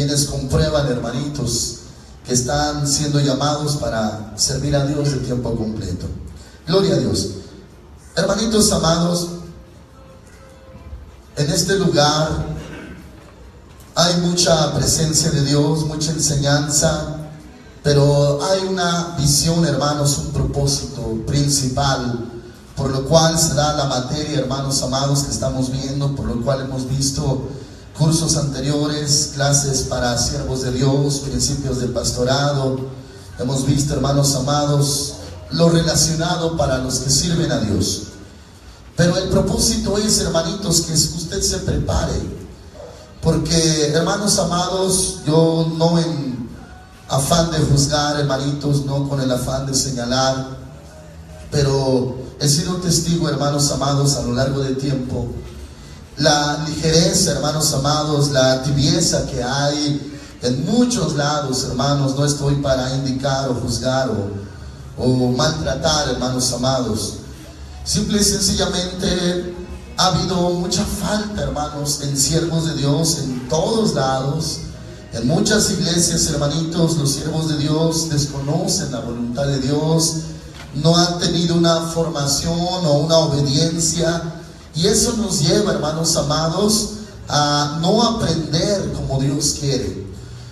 quienes comprueban, hermanitos, que están siendo llamados para servir a Dios de tiempo completo. Gloria a Dios. Hermanitos amados, en este lugar hay mucha presencia de Dios, mucha enseñanza, pero hay una visión, hermanos, un propósito principal, por lo cual se da la materia, hermanos amados, que estamos viendo, por lo cual hemos visto cursos anteriores, clases para siervos de Dios, principios de pastorado. Hemos visto, hermanos amados, lo relacionado para los que sirven a Dios. Pero el propósito es, hermanitos, que usted se prepare. Porque, hermanos amados, yo no en afán de juzgar, hermanitos, no con el afán de señalar, pero he sido testigo, hermanos amados, a lo largo del tiempo, la ligereza, hermanos amados, la tibieza que hay en muchos lados, hermanos. No estoy para indicar o juzgar o maltratar, hermanos amados. Simple y sencillamente ha habido mucha falta, hermanos, en siervos de Dios en todos lados. En muchas iglesias, hermanitos, los siervos de Dios desconocen la voluntad de Dios, no han tenido una formación o una obediencia, y eso nos lleva, hermanos amados, a no aprender como Dios quiere.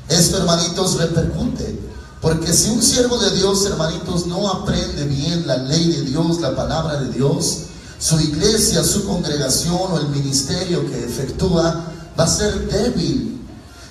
Esto, hermanitos, repercute, porque si un siervo de Dios, hermanitos, no aprende bien la ley de Dios, la palabra de Dios, su iglesia, su congregación o el ministerio que efectúa va a ser débil.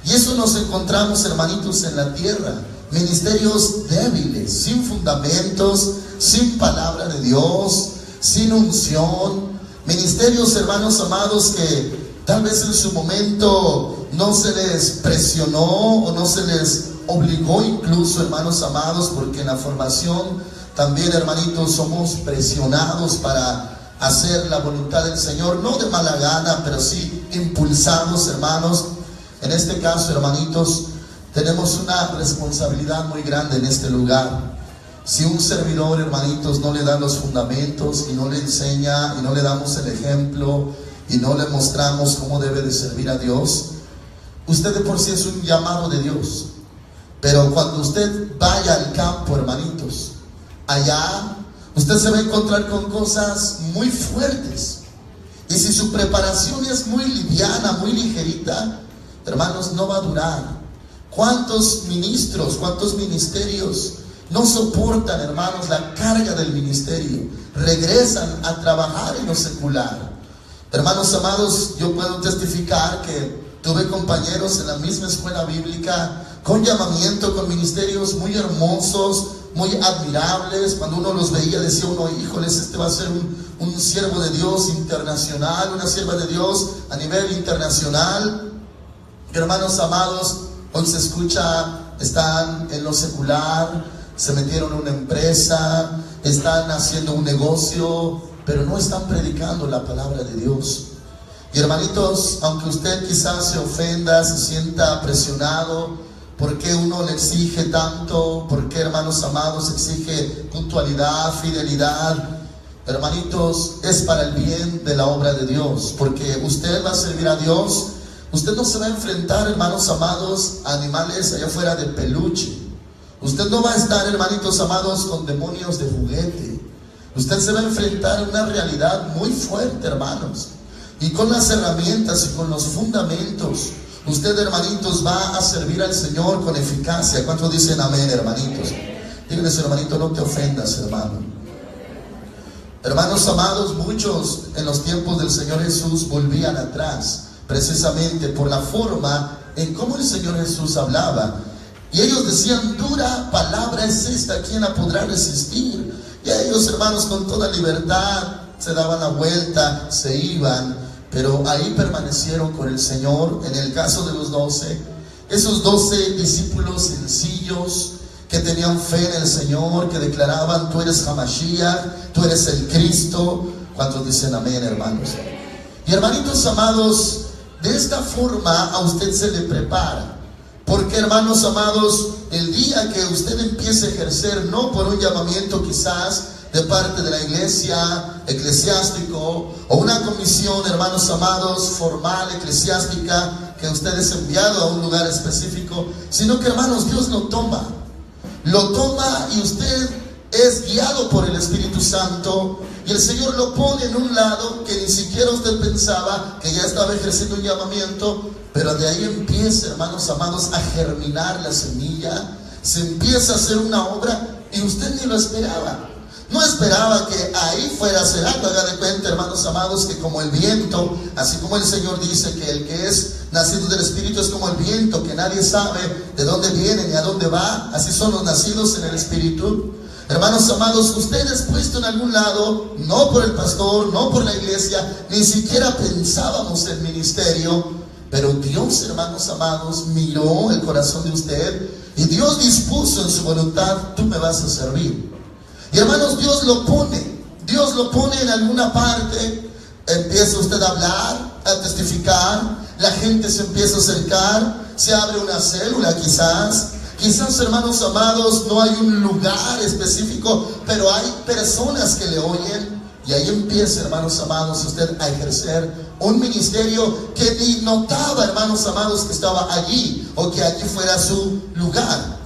Y eso nos encontramos, hermanitos, en la tierra. Ministerios débiles, sin fundamentos, sin palabra de Dios, sin unción. Ministerios, hermanos amados, que tal vez en su momento no se les presionó o no se les obligó incluso, hermanos amados, porque en la formación también, hermanitos, somos presionados para hacer la voluntad del Señor, no de mala gana, pero sí impulsados, hermanos. En este caso, hermanitos, tenemos una responsabilidad muy grande en este lugar. Si un servidor, hermanitos, no le da los fundamentos y no le enseña y no le damos el ejemplo y no le mostramos cómo debe de servir a Dios, usted de por sí es un llamado de Dios. Pero cuando usted vaya al campo, hermanitos, allá usted se va a encontrar con cosas muy fuertes. Y si su preparación es muy liviana, muy ligerita, hermanos, no va a durar. ¿Cuántos ministros, cuántos ministerios no soportan, hermanos, la carga del ministerio? Regresan a trabajar en lo secular. Hermanos amados, yo puedo testificar que tuve compañeros en la misma escuela bíblica con llamamiento, con ministerios muy hermosos, muy admirables. Cuando uno los veía decía uno, híjoles, este va a ser un siervo de Dios internacional, una sierva de Dios a nivel internacional. Hermanos amados, hoy se escucha, están en lo secular, se metieron en una empresa, están haciendo un negocio, pero no están predicando la palabra de Dios. Y hermanitos, aunque usted quizás se ofenda, se sienta presionado, ¿por qué uno le exige tanto? ¿Por qué, hermanos amados, exige puntualidad, fidelidad? Hermanitos, es para el bien de la obra de Dios, porque usted va a servir a Dios. Usted no se va a enfrentar, hermanos amados, a animales allá afuera de peluche. Usted no va a estar, hermanitos amados, con demonios de juguete. Usted se va a enfrentar a una realidad muy fuerte, hermanos. Y con las herramientas y con los fundamentos, usted, hermanitos, va a servir al Señor con eficacia. ¿Cuántos dicen amén, hermanitos? Díganle a su hermanito, no te ofendas, hermano. Hermanos amados, muchos en los tiempos del Señor Jesús volvían atrás, precisamente por la forma en cómo el Señor Jesús hablaba. Y ellos decían, dura palabra es esta, ¿quién la podrá resistir? Y ellos, hermanos, con toda libertad se daban la vuelta, se iban. Pero ahí permanecieron con el Señor. En el caso de los 12, esos 12 discípulos sencillos que tenían fe en el Señor, que declaraban, tú eres Hamashiach, tú eres el Cristo. ¿Cuántos dicen amén, hermanos? Y hermanitos amados, de esta forma a usted se le prepara. Porque, hermanos amados, el día que usted empiece a ejercer, no por un llamamiento quizás de parte de la iglesia, eclesiástico, o una comisión, hermanos amados, formal, eclesiástica, que usted es enviado a un lugar específico, sino que, hermanos, Dios lo toma y usted es guiado por el Espíritu Santo, y el Señor lo pone en un lado que ni siquiera usted pensaba que ya estaba ejerciendo un llamamiento, pero de ahí empieza, hermanos amados, a germinar la semilla, se empieza a hacer una obra y usted ni lo esperaba. No esperaba que ahí fuera a hacer algo. Haga de cuenta, hermanos amados, que como el viento, así como el Señor dice que el que es nacido del Espíritu es como el viento, que nadie sabe de dónde viene ni a dónde va, así son los nacidos en el Espíritu. Hermanos amados, usted es puesto en algún lado, no por el pastor, no por la iglesia, ni siquiera pensábamos en ministerio, pero Dios, hermanos amados, miró el corazón de usted y Dios dispuso en su voluntad: tú me vas a servir. Y, hermanos, Dios lo pone en alguna parte. Empieza usted a hablar, a testificar, la gente se empieza a acercar, se abre una célula quizás, hermanos amados, no hay un lugar específico, pero hay personas que le oyen, y ahí empieza, hermanos amados, usted a ejercer un ministerio que ni notaba, hermanos amados, que estaba allí o que allí fuera su lugar.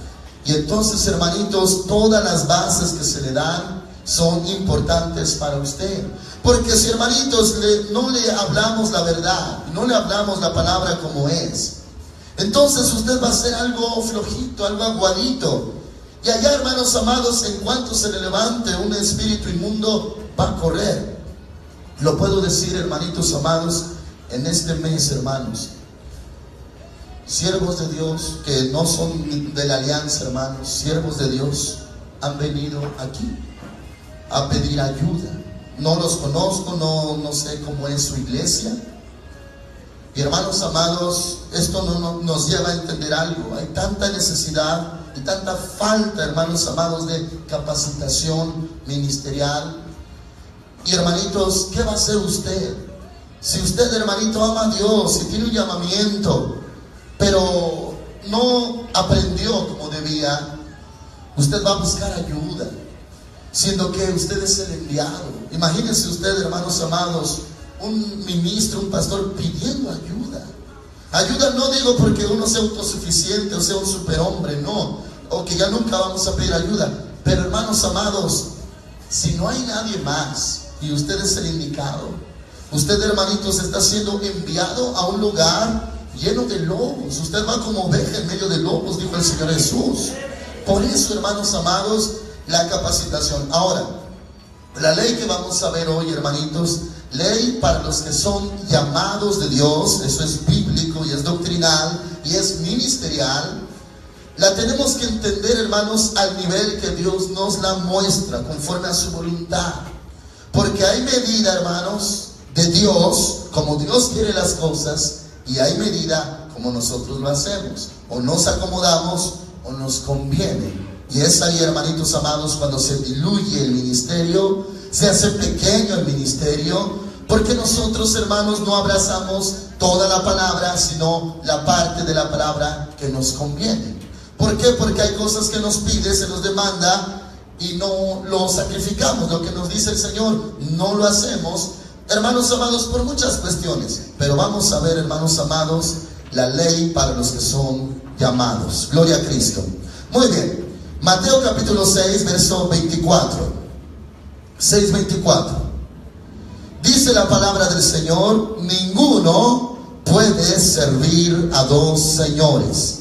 Y entonces, hermanitos, todas las bases que se le dan son importantes para usted, porque si, hermanitos, no le hablamos la verdad, no le hablamos la palabra como es, entonces usted va a ser algo flojito, algo aguadito. Y allá, hermanos amados, en cuanto se le levante un espíritu inmundo, va a correr. Lo puedo decir, hermanitos amados, en este mes, hermanos, siervos de Dios que no son de la alianza, hermanos, siervos de Dios, han venido aquí a pedir ayuda. No los conozco, no sé cómo es su iglesia. Y, hermanos amados, esto nos lleva a entender algo. Hay tanta necesidad y tanta falta, hermanos amados, de capacitación ministerial. Y, hermanitos, ¿qué va a hacer usted? Si usted, hermanito, ama a Dios, si tiene un llamamiento, pero no aprendió como debía, usted va a buscar ayuda, siendo que usted es el enviado. Imagínense usted, hermanos amados, un ministro, un pastor pidiendo ayuda. Ayuda no digo porque uno sea autosuficiente o sea un superhombre, no, o que ya nunca vamos a pedir ayuda, pero, hermanos amados, si no hay nadie más y usted es el indicado, usted, hermanitos, está siendo enviado a un lugar lleno de lobos. Usted va como oveja en medio de lobos, dijo el Señor Jesús. Por eso, hermanos amados, la capacitación. Ahora, la ley que vamos a ver hoy, hermanitos, ley para los que son llamados de Dios, eso es bíblico y es doctrinal y es ministerial. La tenemos que entender, hermanos, al nivel que Dios nos la muestra, conforme a su voluntad. Porque hay medida, hermanos, de Dios, como Dios quiere las cosas, y hay medida como nosotros lo hacemos. O nos acomodamos o nos conviene. Y es ahí, hermanitos amados, cuando se diluye el ministerio, se hace pequeño el ministerio, porque nosotros, hermanos, no abrazamos toda la palabra, sino la parte de la palabra que nos conviene. ¿Por qué? Porque hay cosas que nos pide, se nos demanda, y no lo sacrificamos. Lo que nos dice el Señor, no lo hacemos, hermanos amados, por muchas cuestiones. Pero vamos a ver, hermanos amados, la ley para los que son llamados. Gloria a Cristo. Muy bien. Mateo capítulo 6, verso 24. 6:24. Dice la palabra del Señor: ninguno puede servir a dos señores.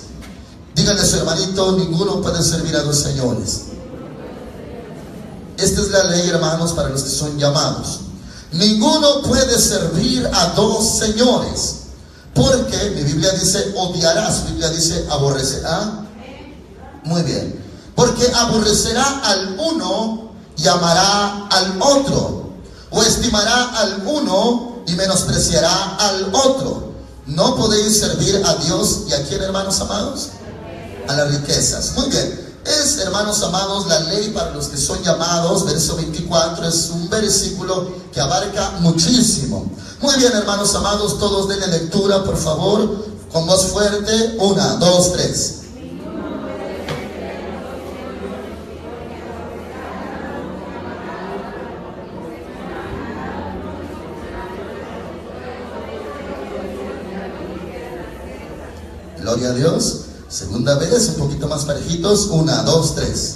Díganle a su hermanito: ninguno puede servir a dos señores. Esta es la ley, hermanos, para los que son llamados. Ninguno puede servir a dos señores, porque mi Biblia dice odiará, su Biblia dice aborrecerá. Muy bien. Porque aborrecerá al uno y amará al otro, o estimará al uno y menospreciará al otro. No podéis servir a Dios y a quién, hermanos amados, a las riquezas. Muy bien. Es, hermanos amados, la ley para los que son llamados. Verso 24 es un versículo que abarca muchísimo. Muy bien, hermanos amados, todos denle lectura, por favor, con voz fuerte. 1, 2, 3. Gloria a Dios. Segunda vez, un poquito más parejitos. 1, 2, 3.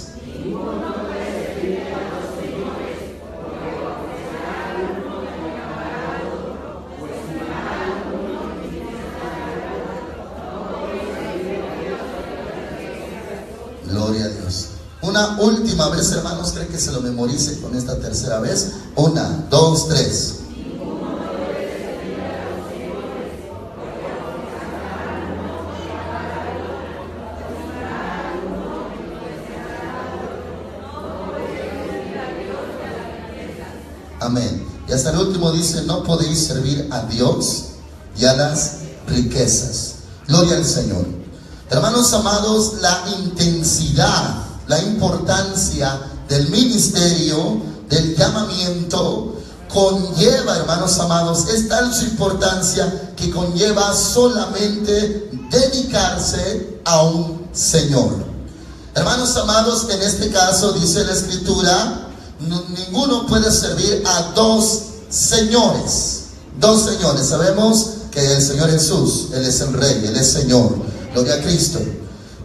Gloria a Dios. Una última vez, hermanos, creo que se lo memorice con esta tercera vez. 1, 2, 3. Amén. Y hasta el último dice: no podéis servir a Dios y a las riquezas. Gloria al Señor. Hermanos amados, la intensidad, la importancia del ministerio, del llamamiento, conlleva, hermanos amados, es tal su importancia que conlleva solamente dedicarse a un Señor. Hermanos amados, en este caso dice la Escritura: ninguno puede servir a dos señores. Dos señores. Sabemos que el Señor Jesús, Él es el Rey, Él es Señor. Gloria a Cristo.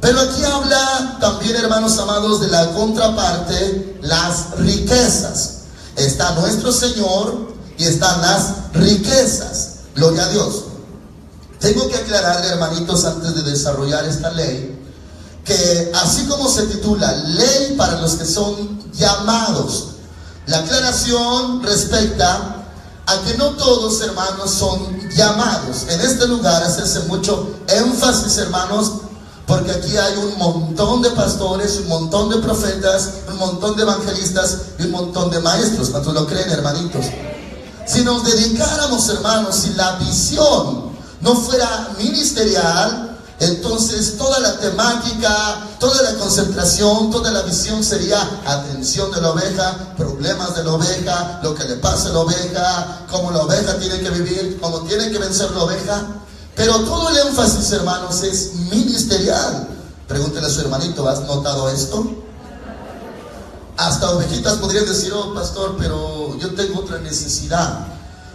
Pero aquí habla también, hermanos amados, de la contraparte, las riquezas. Está nuestro Señor y están las riquezas. Gloria a Dios. Tengo que aclararle, hermanitos, antes de desarrollar esta ley, que así como se titula ley para los que son llamados, la aclaración respecta a que no todos, hermanos, son llamados. En este lugar hacerse mucho énfasis, hermanos, porque aquí hay un montón de pastores, un montón de profetas, un montón de evangelistas y un montón de maestros. ¿Cuántos lo creen, hermanitos? Si nos dedicáramos, hermanos, si la visión no fuera ministerial, entonces toda la temática, toda la concentración, toda la visión sería atención de la oveja, problemas de la oveja, lo que le pasa a la oveja, cómo la oveja tiene que vivir, cómo tiene que vencer la oveja. Pero todo el énfasis, hermanos, es ministerial. Pregúntele a su hermanito: ¿has notado esto? Hasta ovejitas podrían decir: oh, pastor, pero yo tengo otra necesidad.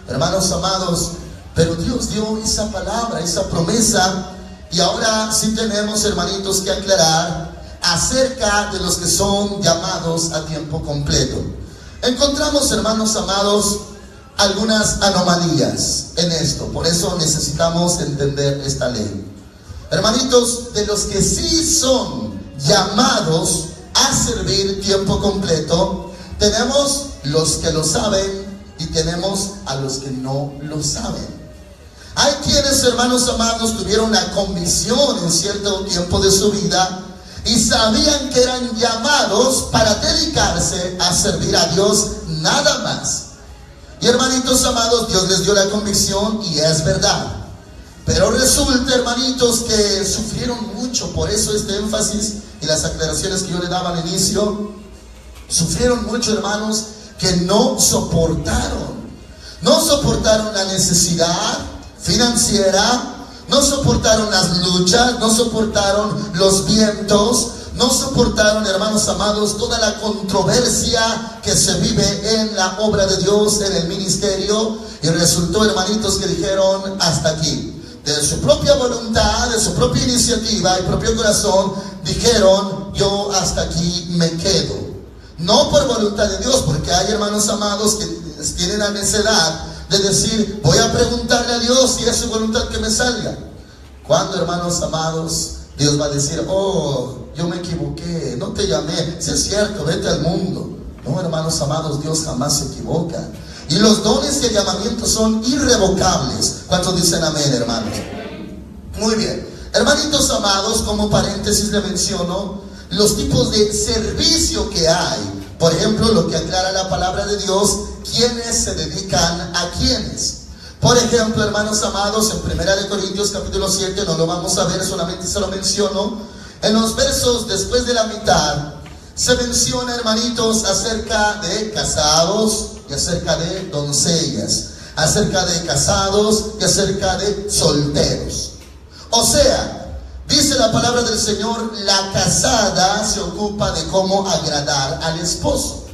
Hermanos amados, pero Dios dio esa palabra, esa promesa. Y ahora sí tenemos, hermanitos, que aclarar acerca de los que son llamados a tiempo completo. Encontramos, hermanos amados, algunas anomalías en esto. Por eso necesitamos entender esta ley. Hermanitos, de los que sí son llamados a servir tiempo completo, tenemos los que lo saben y tenemos a los que no lo saben. Hay quienes, hermanos amados, tuvieron la convicción en cierto tiempo de su vida y sabían que eran llamados para dedicarse a servir a Dios nada más. Y, hermanitos amados, Dios les dio la convicción y es verdad. Pero resulta, hermanitos, que sufrieron mucho. Por eso este énfasis y las aclaraciones que yo le daba al inicio. Sufrieron mucho, hermanos, que no soportaron la necesidad financiera, no soportaron las luchas, no soportaron los vientos, no soportaron, hermanos amados, toda la controversia que se vive en la obra de Dios, en el ministerio. Y resultó, hermanitos, que dijeron: hasta aquí. De su propia voluntad, de su propia iniciativa y propio corazón, dijeron: yo hasta aquí me quedo. No por voluntad de Dios, porque hay hermanos amados que tienen la necedad de decir: voy a preguntarle a Dios si es su voluntad que me salga. Cuando, hermanos amados, Dios va a decir: oh, yo me equivoqué, no te llamé. Si es cierto, vete al mundo. No, hermanos amados, Dios jamás se equivoca. Y los dones y el llamamiento son irrevocables. ¿Cuántos dicen amén, hermanos? Muy bien. Hermanitos amados, como paréntesis le menciono los tipos de servicio que hay. Por ejemplo, lo que aclara la palabra de Dios, quienes se dedican a quienes. Por ejemplo, hermanos amados, en 1 Corintios capítulo 7, no lo vamos a ver, solamente se lo menciono. En los versos después de la mitad, se menciona, hermanitos, acerca de casados y acerca de doncellas, acerca de casados y acerca de solteros. O sea, dice la palabra del Señor, la casada se ocupa de cómo agradar al esposo.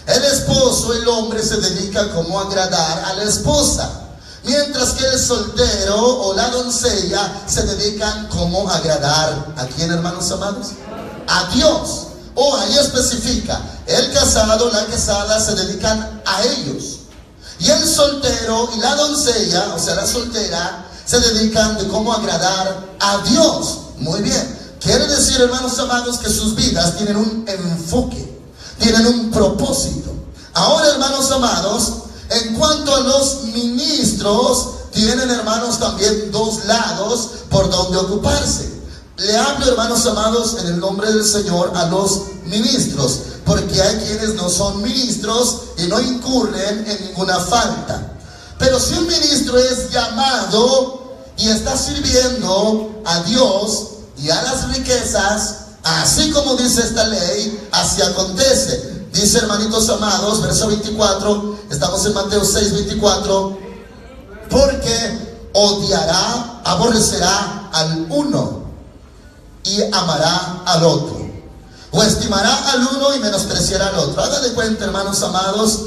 El esposo, el hombre, se dedica a cómo agradar a la esposa. Mientras que el soltero o la doncella se dedican como agradar ¿a quién, hermanos amados? A Dios. O ahí especifica, el casado, la casada se dedican a ellos. Y el soltero y la doncella, o sea la soltera, se dedican de cómo agradar a Dios. Muy bien. Quiere decir, hermanos amados, que sus vidas tienen un enfoque, tienen un propósito. Ahora, hermanos amados, en cuanto a los ministros, tienen, hermanos, también dos lados por donde ocuparse. Le hablo, hermanos amados, en el nombre del Señor a los ministros, porque hay quienes no son ministros y no incurren en ninguna falta. Pero si un ministro es llamado y está sirviendo a Dios y a las riquezas, así como dice esta ley, así acontece. Dice, hermanitos amados, verso 24, estamos en Mateo 6, 24, porque odiará, aborrecerá al uno y amará al otro, o estimará al uno y menospreciará al otro. Hagan de cuenta, hermanos amados,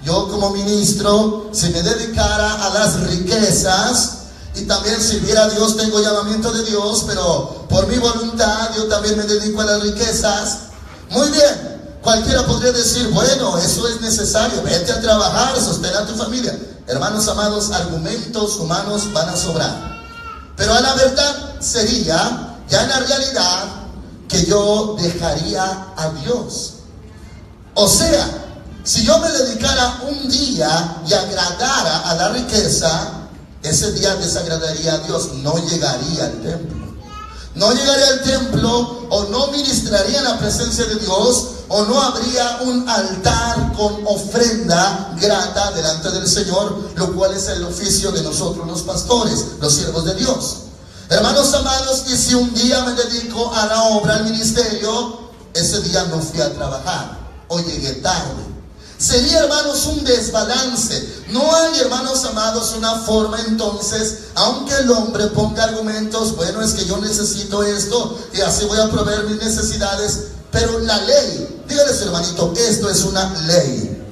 yo como ministro, si me dedicara a las riquezas y también sirviera a Dios, tengo llamamiento de Dios, pero por mi voluntad yo también me dedico a las riquezas. Muy bien. Cualquiera podría decir, bueno, eso es necesario, vete a trabajar, sostén a tu familia. Hermanos amados, argumentos humanos van a sobrar. Pero a la verdad sería, ya en la realidad, que yo dejaría a Dios. O sea, si yo me dedicara un día y agradara a la riqueza, ese día desagradaría a Dios, no llegaría al templo. No llegaría al templo, o no ministraría en la presencia de Dios, o no habría un altar con ofrenda grata delante del Señor, lo cual es el oficio de nosotros los pastores, los siervos de Dios. Hermanos amados, y si un día me dedico a la obra, al ministerio, ese día no fui a trabajar, o llegué tarde. Sería, hermanos, un desbalance. No hay, hermanos amados, una forma entonces, aunque el hombre ponga argumentos, bueno, es que yo necesito esto y así voy a proveer mis necesidades, pero la ley, dígale a su hermanito, esto es una ley.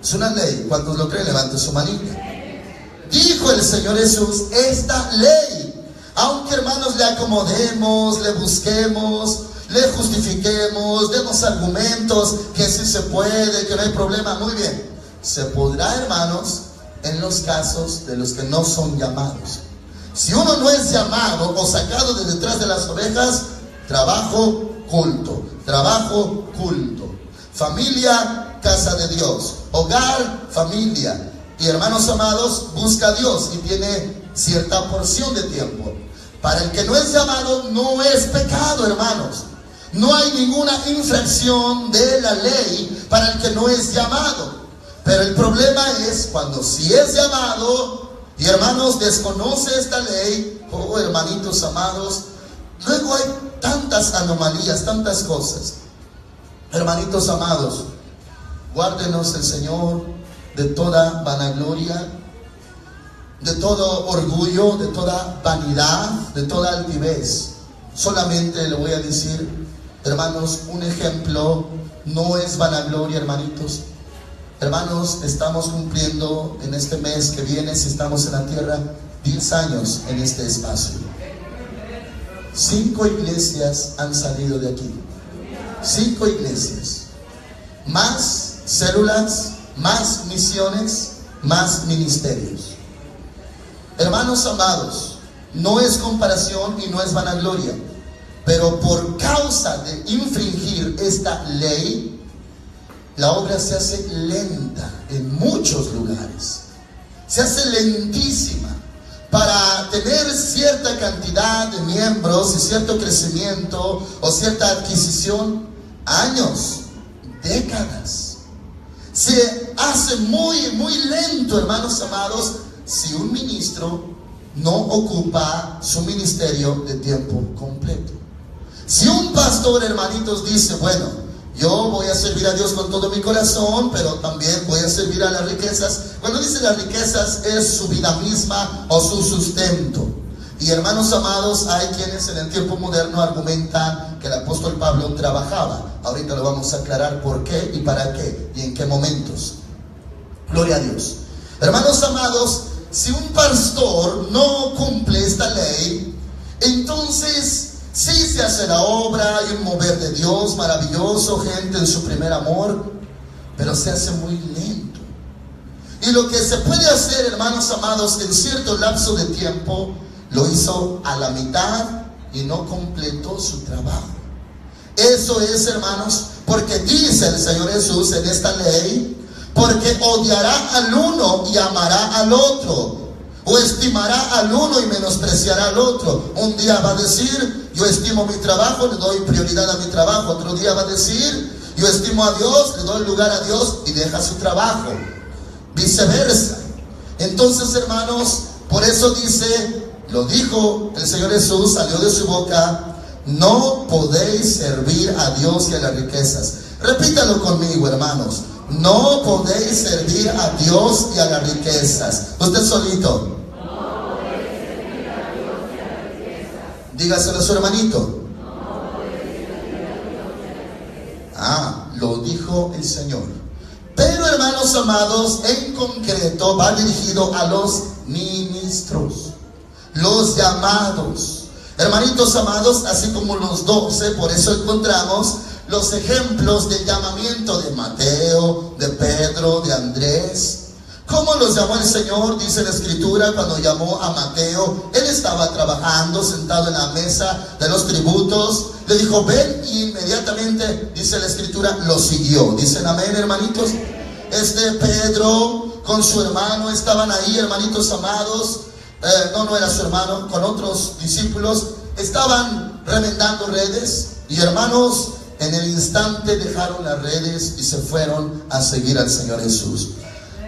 Es una ley. ¿Cuántos lo creen? Levante su manita. Dijo el Señor Jesús, esta ley, aunque, hermanos, le acomodemos, le busquemos, le justifiquemos, demos argumentos, que sí se puede, que no hay problema, muy bien. Se podrá, hermanos, en los casos de los que no son llamados. Si uno no es llamado o sacado de detrás de las ovejas, trabajo, culto, trabajo, culto. Familia, casa de Dios. Hogar, familia. Y, hermanos amados, busca a Dios y tiene cierta porción de tiempo. Para el que no es llamado, no es pecado, hermanos. No hay ninguna infracción de la ley para el que no es llamado. Pero el problema es cuando sí es llamado y, hermanos, desconoce esta ley. Oh, hermanitos amados, luego hay tantas anomalías, tantas cosas. Hermanitos amados, guárdenos el Señor de toda vanagloria, de todo orgullo, de toda vanidad, de toda altivez. Solamente le voy a decir, hermanos, un ejemplo, no es vanagloria, hermanitos. Hermanos, estamos cumpliendo en este mes que viene, si estamos en la tierra, 10 años en este espacio. 5 iglesias han salido de aquí. 5 iglesias. Más células, más misiones, más ministerios. Hermanos amados, no es comparación y no es vanagloria. Pero por causa de infringir esta ley, la obra se hace lenta en muchos lugares. Se hace lentísima. Para tener cierta cantidad de miembros y cierto crecimiento o cierta adquisición, años, décadas. Se hace muy, muy lento, hermanos amados, si un ministro no ocupa su ministerio de tiempo completo. Si un pastor, hermanitos, dice, bueno, yo voy a servir a Dios con todo mi corazón, pero también voy a servir a las riquezas. Cuando dice las riquezas, es su vida misma o su sustento. Y, hermanos amados, hay quienes en el tiempo moderno argumentan que el apóstol Pablo trabajaba. Ahorita lo vamos a aclarar por qué y para qué y en qué momentos. Gloria a Dios. Hermanos amados, si un pastor no cumple esta ley, entonces sí se hace la obra, hay un mover de Dios maravilloso, gente en su primer amor, pero se hace muy lento. Y lo que se puede hacer, hermanos amados, en cierto lapso de tiempo, lo hizo a la mitad y no completó su trabajo. Eso es, hermanos, porque dice el Señor Jesús en esta ley, porque odiará al uno y amará al otro, o estimará al uno y menospreciará al otro. Un día va a decir, yo estimo mi trabajo, le doy prioridad a mi trabajo. Otro día va a decir, yo estimo a Dios, le doy lugar a Dios y deja su trabajo. Viceversa. Entonces, hermanos, por eso dice, lo dijo el Señor Jesús, salió de su boca, no podéis servir a Dios y a las riquezas. Repítalo conmigo, hermanos. No podéis servir a Dios y a las riquezas. Usted solito. No podéis servir a Dios y a las riquezas. Dígaselo a su hermanito. No podéis servir a Dios y a las riquezas. Lo dijo el Señor. Pero, hermanos amados, en concreto va dirigido a los ministros, los llamados. Hermanitos amados, así como los 12, por eso encontramos los ejemplos del llamamiento de Mateo, de Pedro, de Andrés. ¿Cómo los llamó el Señor? Dice la Escritura, cuando llamó a Mateo, él estaba trabajando, sentado en la mesa de los tributos. Le dijo, ven, y inmediatamente, dice la Escritura, lo siguió. Dicen amén, hermanitos. Pedro con su hermano estaban ahí, hermanitos amados. No era su hermano, con otros discípulos. Estaban remendando redes. Y hermanos, en el instante dejaron las redes y se fueron a seguir al Señor Jesús.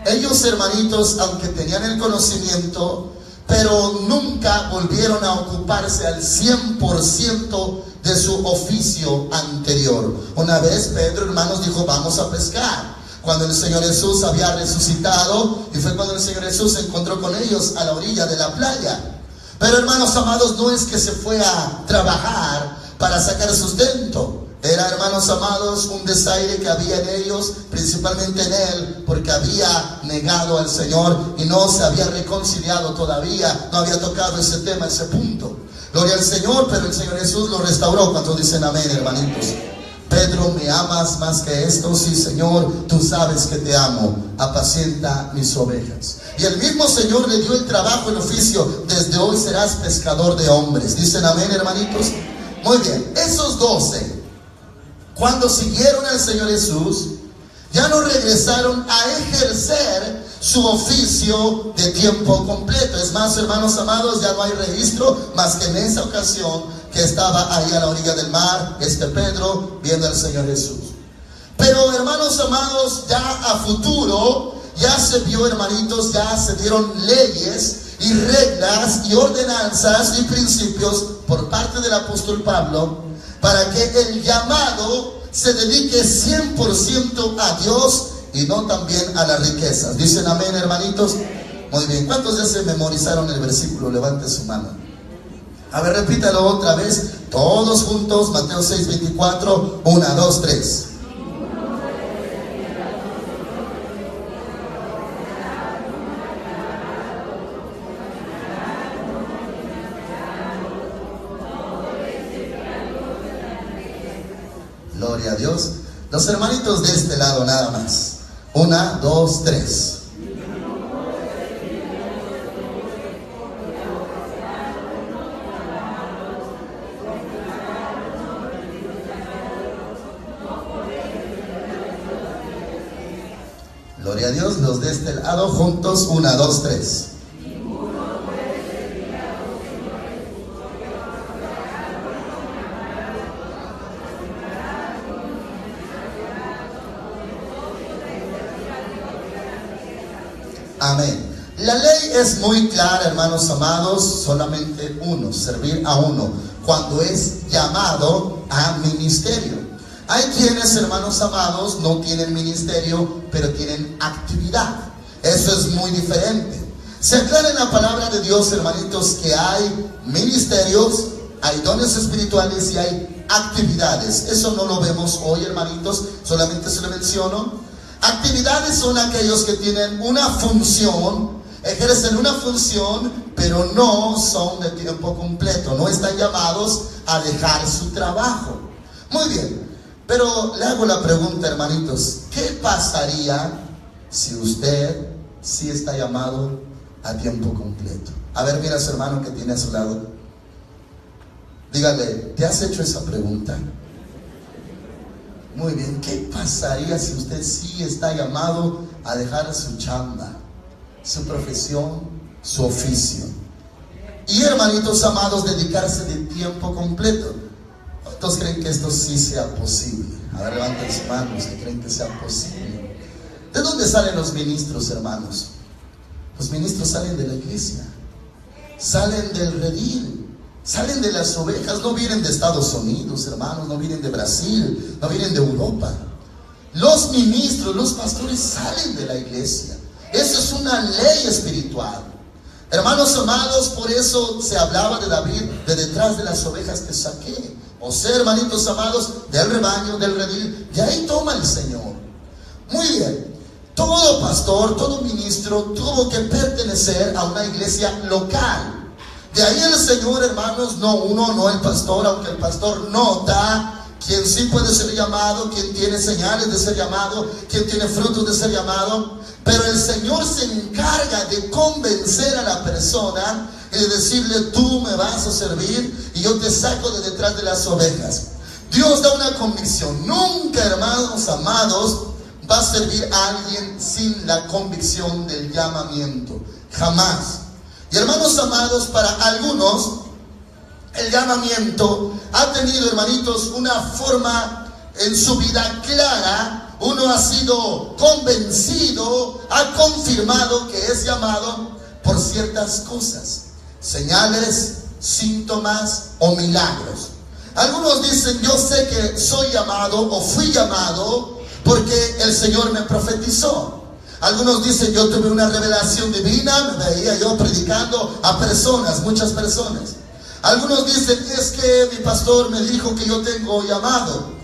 Ellos, hermanitos, aunque tenían el conocimiento, pero nunca volvieron a ocuparse al 100% de su oficio anterior. Una vez Pedro, hermanos, dijo, vamos a pescar, cuando el Señor Jesús había resucitado, y fue cuando el Señor Jesús se encontró con ellos a la orilla de la playa. Pero, hermanos amados, no es que se fue a trabajar para sacar sustento. Era, hermanos amados, un desaire que había en ellos, principalmente en él, porque había negado al Señor y no se había reconciliado todavía, no había tocado ese tema, ese punto. Gloria al Señor, pero el Señor Jesús lo restauró. ¿Cuántos dicen amén, hermanitos? Pedro, ¿me amas más que esto? Sí, Señor, tú sabes que te amo. Apacienta mis ovejas. Y el mismo Señor le dio el trabajo, el oficio. Desde hoy serás pescador de hombres. ¿Dicen amén, hermanitos? Muy bien, esos 12, cuando siguieron al Señor Jesús, ya no regresaron a ejercer su oficio de tiempo completo. Es más, hermanos amados, ya no hay registro más que en esa ocasión que estaba ahí a la orilla del mar, Pedro, viendo al Señor Jesús. Pero, hermanos amados, ya a futuro, ya se vio, hermanitos, ya se dieron leyes y reglas y ordenanzas y principios por parte del apóstol Pablo, para que el llamado se dedique 100% a Dios y no también a las riquezas. ¿Dicen amén, hermanitos? Muy bien. ¿Cuántos ya se memorizaron el versículo? Levante su mano. A ver, repítalo otra vez. Todos juntos, Mateo 6:24. 1, 2, 3. Gloria a Dios. Los hermanitos de este lado nada más. 1, 2, 3. Gloria a Dios. Los de este lado juntos. 1, 2, 3. Amén. La ley es muy clara, hermanos amados, solamente uno, servir a uno, cuando es llamado a ministerio. Hay quienes, hermanos amados, no tienen ministerio, pero tienen actividad. Eso es muy diferente. Se aclara en la palabra de Dios, hermanitos, que hay ministerios, hay dones espirituales y hay actividades. Eso no lo vemos hoy, hermanitos, solamente se lo menciono. Actividades son aquellos que tienen una función, ejercen una función, pero no son de tiempo completo, no están llamados a dejar su trabajo. Muy bien, pero le hago la pregunta, hermanitos, ¿qué pasaría si usted sí está llamado a tiempo completo? A ver, mira a su hermano que tiene a su lado. Dígale, ¿te has hecho esa pregunta? Muy bien, ¿qué pasaría si usted sí está llamado a dejar su chamba, su profesión, su oficio? Y hermanitos amados, dedicarse de tiempo completo. ¿Cuántos creen que esto sí sea posible? A ver, levanten sus manos que creen que sea posible. ¿De dónde salen los ministros, hermanos? Los ministros salen de la iglesia, salen del redil, salen de las ovejas. No vienen de Estados Unidos, hermanos, no vienen de Brasil, no vienen de Europa. Los ministros, los pastores salen de la iglesia. Eso es una ley espiritual. Hermanos amados, por eso se hablaba de David, de detrás de las ovejas que saqué. O sea, hermanitos amados, del rebaño, del redil, y ahí toma el Señor. Muy bien, todo pastor, todo ministro tuvo que pertenecer a una iglesia local. De ahí el Señor, hermanos, no uno, no el pastor, aunque el pastor nota quién sí puede ser llamado, quién tiene señales de ser llamado, quién tiene frutos de ser llamado. Pero el Señor se encarga de convencer a la persona y de decirle, tú me vas a servir y yo te saco de detrás de las ovejas. Dios da una convicción. Nunca, hermanos amados, va a servir a alguien sin la convicción del llamamiento. Jamás. Y hermanos amados, para algunos el llamamiento ha tenido, hermanitos, una forma en su vida clara. Uno ha sido convencido, ha confirmado que es llamado por ciertas cosas, señales, síntomas o milagros. Algunos dicen, yo sé que soy llamado o fui llamado porque el Señor me profetizó. Algunos dicen, yo tuve una revelación divina, me veía yo predicando a personas, muchas personas. Algunos dicen, es que mi pastor me dijo que yo tengo llamado.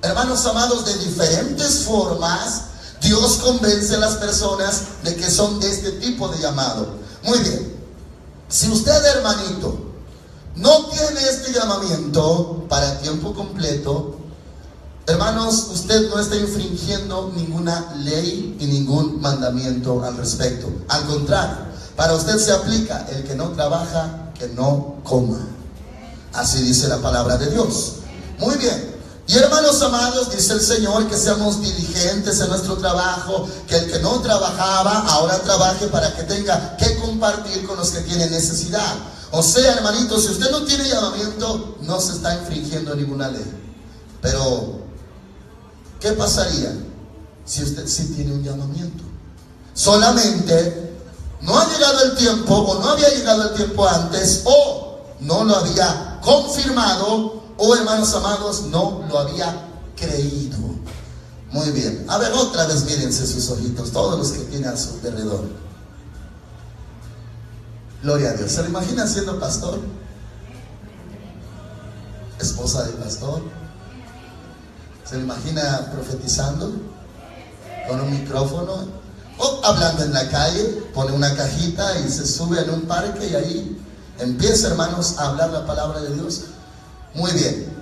Hermanos amados, de diferentes formas, Dios convence a las personas de que son de este tipo de llamado. Muy bien, si usted, hermanito, no tiene este llamamiento para tiempo completo, hermanos, usted no está infringiendo ninguna ley y ningún mandamiento al respecto. Al contrario, para usted se aplica, el que no trabaja, que no coma. Así dice la palabra de Dios. Muy bien. Y hermanos amados, dice el Señor que seamos diligentes en nuestro trabajo, que el que no trabajaba, ahora trabaje para que tenga que compartir con los que tienen necesidad. O sea, hermanitos, si usted no tiene llamamiento, no se está infringiendo ninguna ley. Pero ¿qué pasaría si usted sí tiene un llamamiento? Solamente no ha llegado el tiempo, o no había llegado el tiempo antes, o no lo había confirmado, o hermanos amados, no lo había creído. Muy bien, a ver, otra vez mírense sus ojitos, todos los que tienen a su alrededor. Gloria a Dios. ¿Se lo imagina siendo pastor? Esposa del pastor. ¿Se lo imagina profetizando con un micrófono? O hablando en la calle, pone una cajita y se sube en un parque y ahí empieza, hermanos, a hablar la palabra de Dios. Muy bien,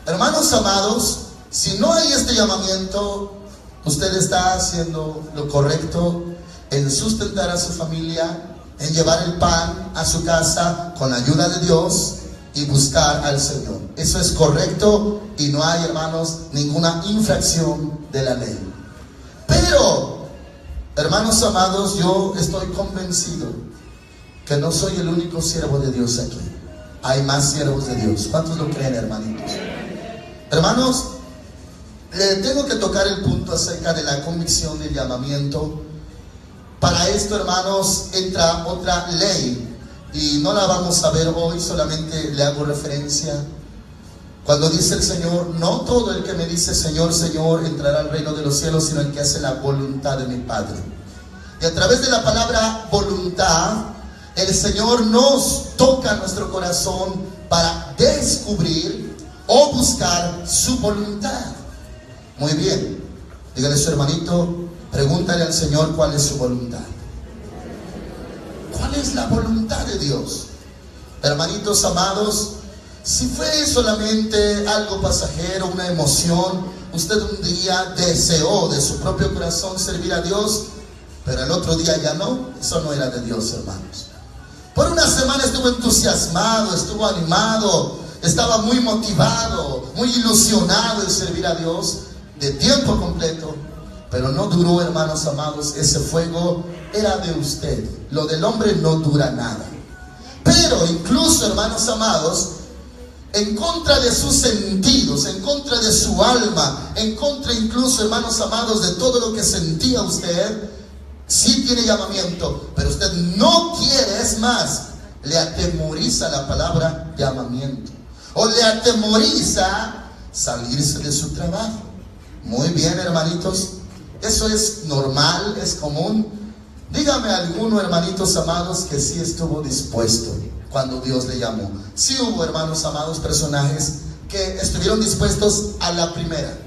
hermanos amados, si no hay este llamamiento, usted está haciendo lo correcto en sustentar a su familia, en llevar el pan a su casa con la ayuda de Dios y buscar al Señor. Eso es correcto y no hay, hermanos, ninguna infracción de la ley. Pero, hermanos amados, yo estoy convencido que no soy el único siervo de Dios aquí. Hay más siervos de Dios. ¿Cuántos lo creen, hermanitos? Hermanos, le tengo que tocar el punto acerca de la convicción del llamamiento. Para esto, hermanos, entra otra ley y no la vamos a ver hoy, solamente le hago referencia. Cuando dice el Señor, no todo el que me dice Señor, Señor entrará al reino de los cielos, sino el que hace la voluntad de mi Padre. Y a través de la palabra voluntad, el Señor nos toca nuestro corazón para descubrir o buscar su voluntad. Muy bien, dígale a su hermanito, Pregúntale al Señor cuál es su voluntad. ¿Cuál es la voluntad de Dios? Hermanitos amados, si fue solamente algo pasajero, una emoción, usted un día deseó de su propio corazón servir a Dios, pero el otro día ya no, eso no era de Dios, hermanos. Por una semana estuvo entusiasmado, estuvo animado, estaba muy motivado, muy ilusionado en servir a Dios de tiempo completo, pero no duró, hermanos amados. Ese fuego era de usted. Lo del hombre no dura nada. Pero incluso, hermanos amados, en contra de sus sentidos, en contra de su alma, en contra incluso, hermanos amados, de todo lo que sentía usted, sí tiene llamamiento, pero usted no quiere. Es más, le atemoriza la palabra llamamiento, o le atemoriza salirse de su trabajo. Muy bien, hermanitos, eso es normal, es común. Dígame alguno, hermanitos amados, que sí estuvo dispuesto cuando Dios le llamó. Sí hubo, hermanos amados, personajes que estuvieron dispuestos a la primera,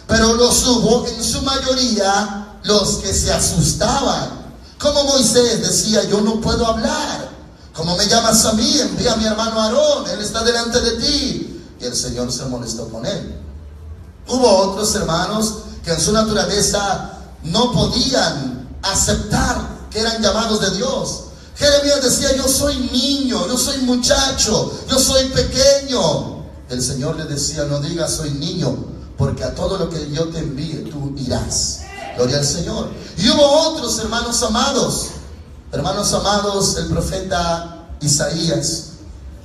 pero los hubo en su mayoría los que se asustaban. Como Moisés decía: yo no puedo hablar. ¿Cómo me llamas a mí? Envía a mi hermano Aarón, él está delante de ti. Y el Señor se molestó con él. Hubo otros hermanos que en su naturaleza no podían aceptar que eran llamados de Dios. Jeremías decía: yo soy niño, yo soy muchacho, yo soy pequeño. El Señor le decía: no digas soy niño, porque a todo lo que yo te envíe tú irás. Gloria al Señor. Y hubo otros, hermanos amados, el profeta Isaías,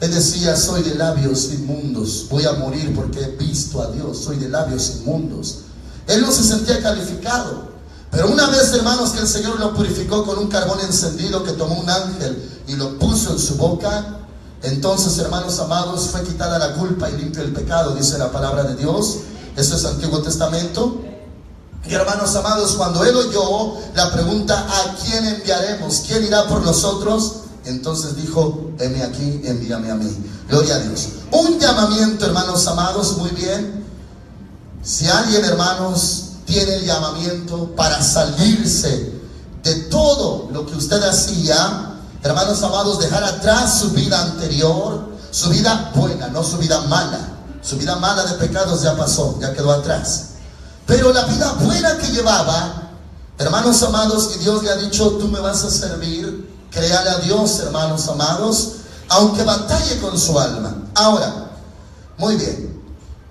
él decía: soy de labios inmundos, voy a morir porque he visto a Dios, soy de labios inmundos. Él no se sentía calificado, pero una vez, hermanos, que el Señor lo purificó con un carbón encendido que tomó un ángel y lo puso en su boca, entonces, hermanos amados, fue quitada la culpa y limpio el pecado, dice la palabra de Dios. Eso es Antiguo Testamento. Y, hermanos amados, cuando él oyó la pregunta: ¿a quién enviaremos? ¿Quién irá por nosotros? Entonces dijo: heme aquí, envíame a mí. Gloria a Dios. Un llamamiento, hermanos amados, muy bien. Si alguien, hermanos, tiene el llamamiento para salirse de todo lo que usted hacía, hermanos amados, dejar atrás su vida anterior, su vida buena, no su vida mala. Su vida mala de pecados ya pasó, ya quedó atrás. Pero la vida buena que llevaba, hermanos amados, y Dios le ha dicho: tú me vas a servir. Créale a Dios, hermanos amados, aunque batalle con su alma. Ahora, muy bien,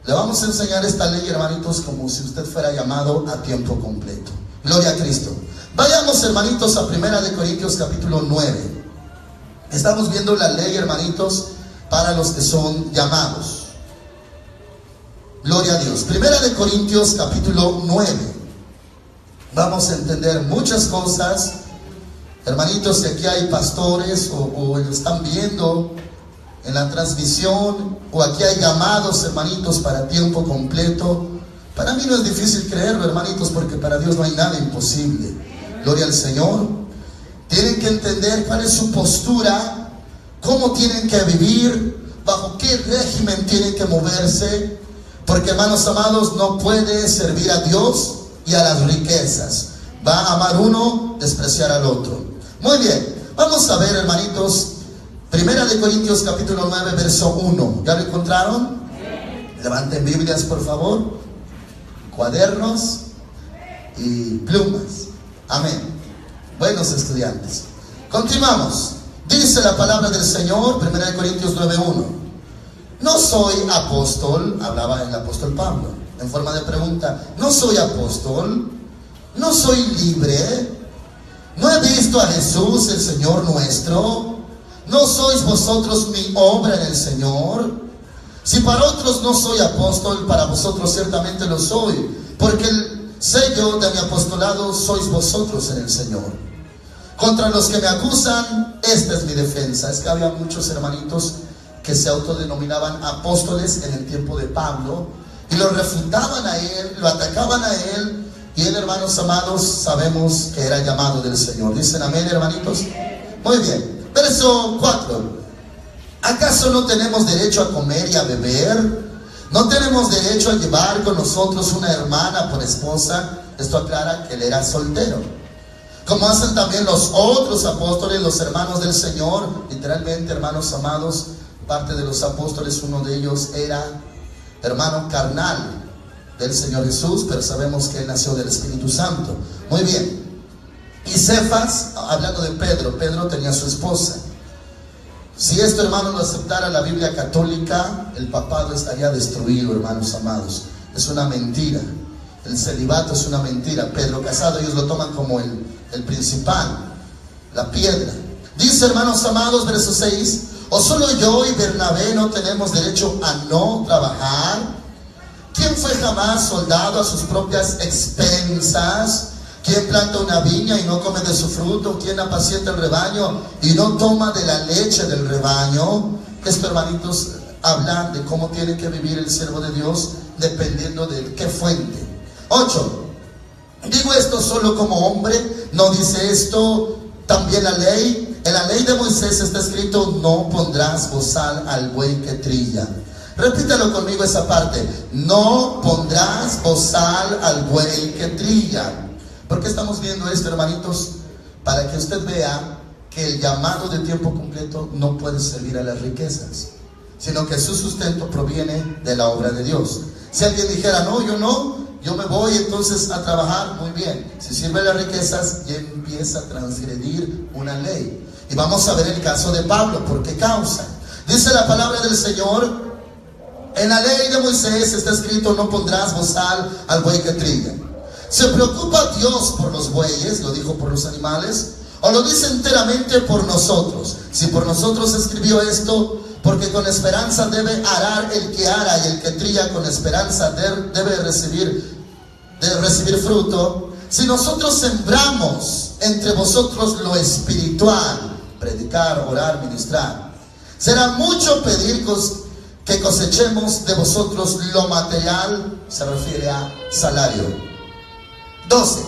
le vamos a enseñar esta ley, hermanitos, como si usted fuera llamado a tiempo completo. Gloria a Cristo. Vayamos, hermanitos, a 1 Corintios capítulo 9. Estamos viendo la ley, hermanitos, para los que son llamados. Gloria a Dios. 1 Corintios capítulo 9. Vamos a entender muchas cosas. Hermanitos, si aquí hay pastores o lo están viendo en la transmisión, o aquí hay llamados, hermanitos, para tiempo completo, para mí no es difícil creerlo, hermanitos, porque para Dios no hay nada imposible. Gloria al Señor. Tienen que entender cuál es su postura, cómo tienen que vivir, bajo qué régimen tienen que moverse, porque, hermanos amados, no puede servir a Dios y a las riquezas. Va a amar uno, despreciar al otro. Muy bien, vamos a ver, hermanitos, 1 Corintios capítulo 9, verso 1. ¿Ya lo encontraron? Levanten Biblias, por favor, cuadernos y plumas. Amén. Buenos estudiantes. Continuamos. Dice la palabra del Señor, 1 Corintios 9, 1. No soy apóstol, hablaba el apóstol Pablo, en forma de pregunta. No soy apóstol, no soy libre, no he visto a Jesús, el Señor nuestro. ¿No sois vosotros mi obra en el Señor? Si para otros no soy apóstol, para vosotros ciertamente lo soy, porque el sello de mi apostolado sois vosotros en el Señor. Contra los que me acusan, esta es mi defensa. Es que había muchos hermanitos que se autodenominaban apóstoles en el tiempo de Pablo, y lo refutaban a él, lo atacaban a él, y él, hermanos amados, sabemos que era llamado del Señor. ¿Dicen amén, hermanitos? Muy bien. Verso 4. ¿Acaso no tenemos derecho a comer y a beber? ¿No tenemos derecho a llevar con nosotros una hermana por esposa Esto aclara que él era soltero. Como hacen también los otros apóstoles, los hermanos del Señor. Literalmente, hermanos amados, parte de los apóstoles, uno de ellos era hermano carnal del Señor Jesús, pero sabemos que él nació del Espíritu Santo. Muy bien. Y Cefas, hablando de Pedro, Pedro tenía su esposa. Si esto, hermano, lo aceptara la Biblia católica, el papado estaría destruido, hermanos amados. Es una mentira. El celibato es una mentira. Pedro casado, ellos lo toman como el principal, la piedra. Dice, hermanos amados, verso 6: ¿o solo yo y Bernabé no tenemos derecho a no trabajar? ¿Quién fue jamás soldado a sus propias expensas? ¿Quién planta una viña y no come de su fruto? ¿Quién apacienta el rebaño y no toma de la leche del rebaño? Esto, hermanitos, habla de cómo tiene que vivir el siervo de Dios dependiendo de qué fuente. 8. Digo esto solo como hombre, ¿no dice esto también la ley? En la ley de Moisés está escrito: no pondrás bozal al buey que trilla. Repítalo conmigo esa parte: no pondrás bozal al buey que trilla. ¿Por qué estamos viendo esto, hermanitos? Para que usted vea que el llamado de tiempo completo no puede servir a las riquezas, sino que su sustento proviene de la obra de Dios. Si alguien dijera: no, yo me voy entonces a trabajar, muy bien. Si sirve las riquezas, ya empieza a transgredir una ley. Y vamos a ver el caso de Pablo. ¿Por qué causa? Dice la palabra del Señor: en la ley de Moisés está escrito: no pondrás bozal al buey que trilla. ¿Se preocupa Dios por los bueyes? ¿Lo dijo por los animales? ¿O lo dice enteramente por nosotros? Si por nosotros escribió esto, porque con esperanza debe arar el que ara, y el que trilla con esperanza debe recibir fruto. Si nosotros sembramos entre vosotros lo espiritual, predicar, orar, ministrar, será mucho pedir que cosechemos de vosotros lo material. Se refiere a salario. 12.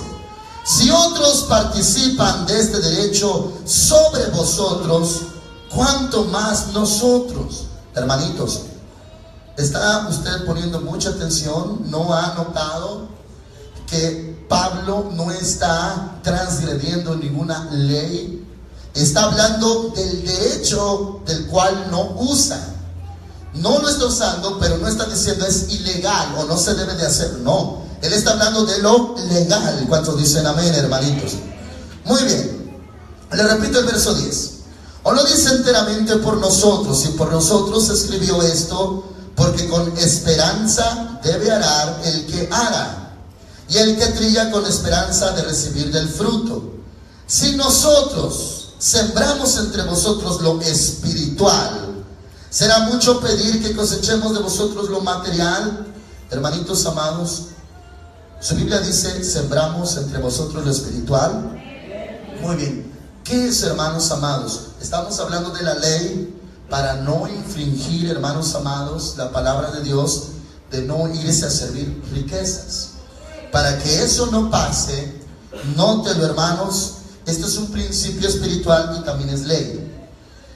Si otros participan de este derecho sobre vosotros, ¿cuánto más nosotros? Hermanitos, ¿está usted poniendo mucha atención? ¿No ha notado que Pablo no está transgrediendo ninguna ley? Está hablando del derecho del cual no usa. No lo está usando, pero no está diciendo es ilegal o no se debe de hacer. No, él está hablando de lo legal. ¿Cuántos dicen amén, hermanitos? Muy bien. Le repito el verso 10. O lo dice enteramente por nosotros, y por nosotros escribió esto, porque con esperanza debe arar el que ara, y el que trilla con esperanza de recibir del fruto. Si nosotros sembramos entre vosotros lo espiritual, ¿será mucho pedir que cosechemos de vosotros lo material? Hermanitos amados, su Biblia dice: sembramos entre vosotros lo espiritual. Muy bien. ¿Qué es, hermanos amados? Estamos hablando de la ley para no infringir, hermanos amados, la palabra de Dios, de no irse a servir riquezas. Para que eso no pase, nótelo, hermanos, este es un principio espiritual y también es ley.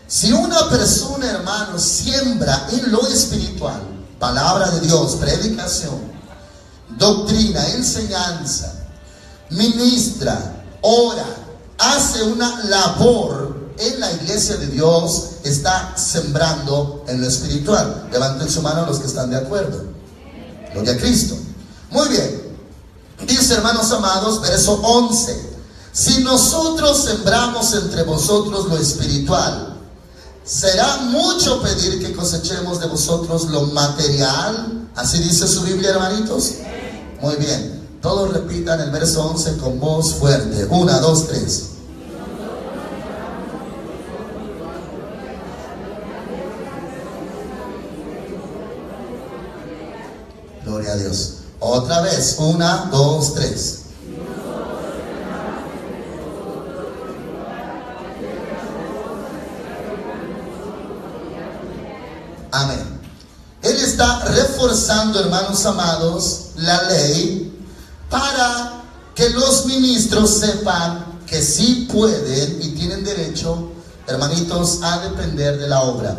Si una persona, hermanos, siembra en lo espiritual, palabra de Dios, predicación, doctrina, enseñanza, ministra, ora, hace una labor en la iglesia de Dios, está sembrando en lo espiritual. Levanten su mano los que están de acuerdo. Gloria a Cristo. Muy bien. Dice, hermanos amados, verso 11: si nosotros sembramos entre vosotros lo espiritual, ¿será mucho pedir que cosechemos de vosotros lo material? Así dice su Biblia, hermanitos. Muy bien. Todos repitan el verso 11 con voz fuerte. 1, 2, 3. Gloria a Dios. Otra vez. 1, 2, 3. Amén. Él está reforzando, hermanos amados, la ley para que los ministros sepan que sí pueden y tienen derecho, hermanitos, a depender de la obra.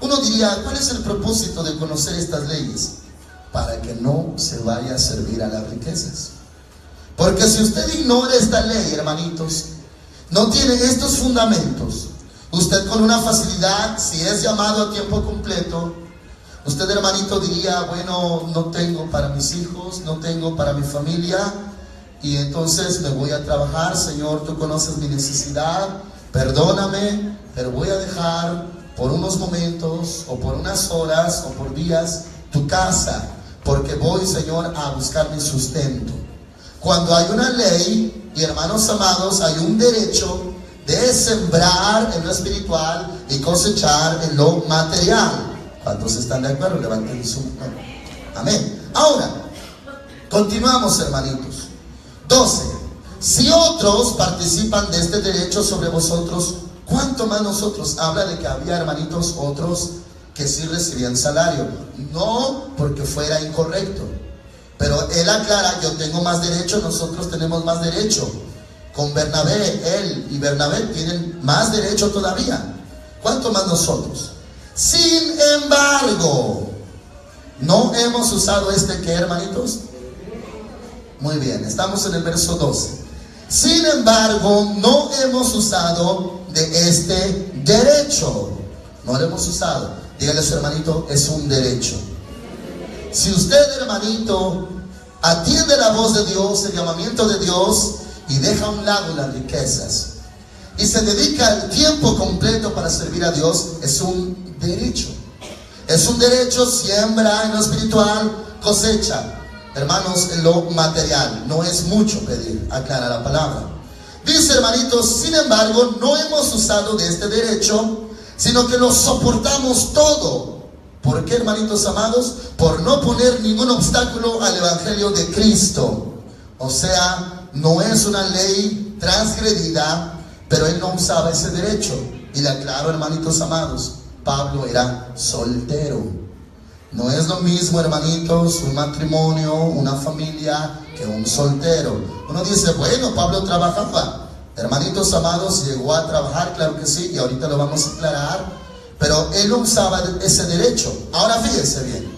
Uno diría: ¿cuál es el propósito de conocer estas leyes? Para que no se vaya a servir a las riquezas. Porque si usted ignora esta ley, hermanitos, no tiene estos fundamentos, usted con una facilidad, si es llamado a tiempo completo, usted, hermanito, diría, bueno, no tengo para mis hijos, no tengo para mi familia, y entonces me voy a trabajar. Señor, tú conoces mi necesidad, perdóname, pero voy a dejar por unos momentos, o por unas horas, o por días, tu casa, porque voy, Señor, a buscar mi sustento. Cuando hay una ley, y hermanos amados, hay un derecho de sembrar en lo espiritual y cosechar en lo material. ¿Cuántos están de acuerdo? Levanten su mano. Amén. Ahora, continuamos, hermanitos. 12. Si otros participan de este derecho sobre vosotros, ¿cuánto más nosotros? Habla de que había, hermanitos, otros que sí recibían salario. No porque fuera incorrecto, pero él aclara, yo tengo más derecho, nosotros tenemos más derecho. Con Bernabé, él y Bernabé tienen más derecho todavía. ¿Cuánto más nosotros? Sin embargo, ¿no hemos usado ¿qué, hermanitos? Muy bien, estamos en el verso 12. Sin embargo, no hemos usado de este derecho. No lo hemos usado. Dígale a su hermanito, es un derecho. Si usted, hermanito, atiende la voz de Dios, el llamamiento de Dios, y deja a un lado las riquezas, y se dedica el tiempo completo para servir a Dios, es un derecho. Es un derecho, siembra en lo espiritual, cosecha, hermanos, en lo material. No es mucho pedir, aclara la palabra. Dice, hermanitos, sin embargo, no hemos usado de este derecho, sino que lo soportamos todo. ¿Por qué, hermanitos amados? Por no poner ningún obstáculo al evangelio de Cristo. O sea, no es una ley transgredida, pero él no usaba ese derecho. Y le aclaro, hermanitos amados, Pablo era soltero. No es lo mismo, hermanitos, un matrimonio, una familia, que un soltero. Uno dice, bueno, Pablo trabajaba. Hermanitos amados, llegó a trabajar, claro que sí, y ahorita lo vamos a aclarar, pero él no usaba ese derecho. Ahora fíjense bien,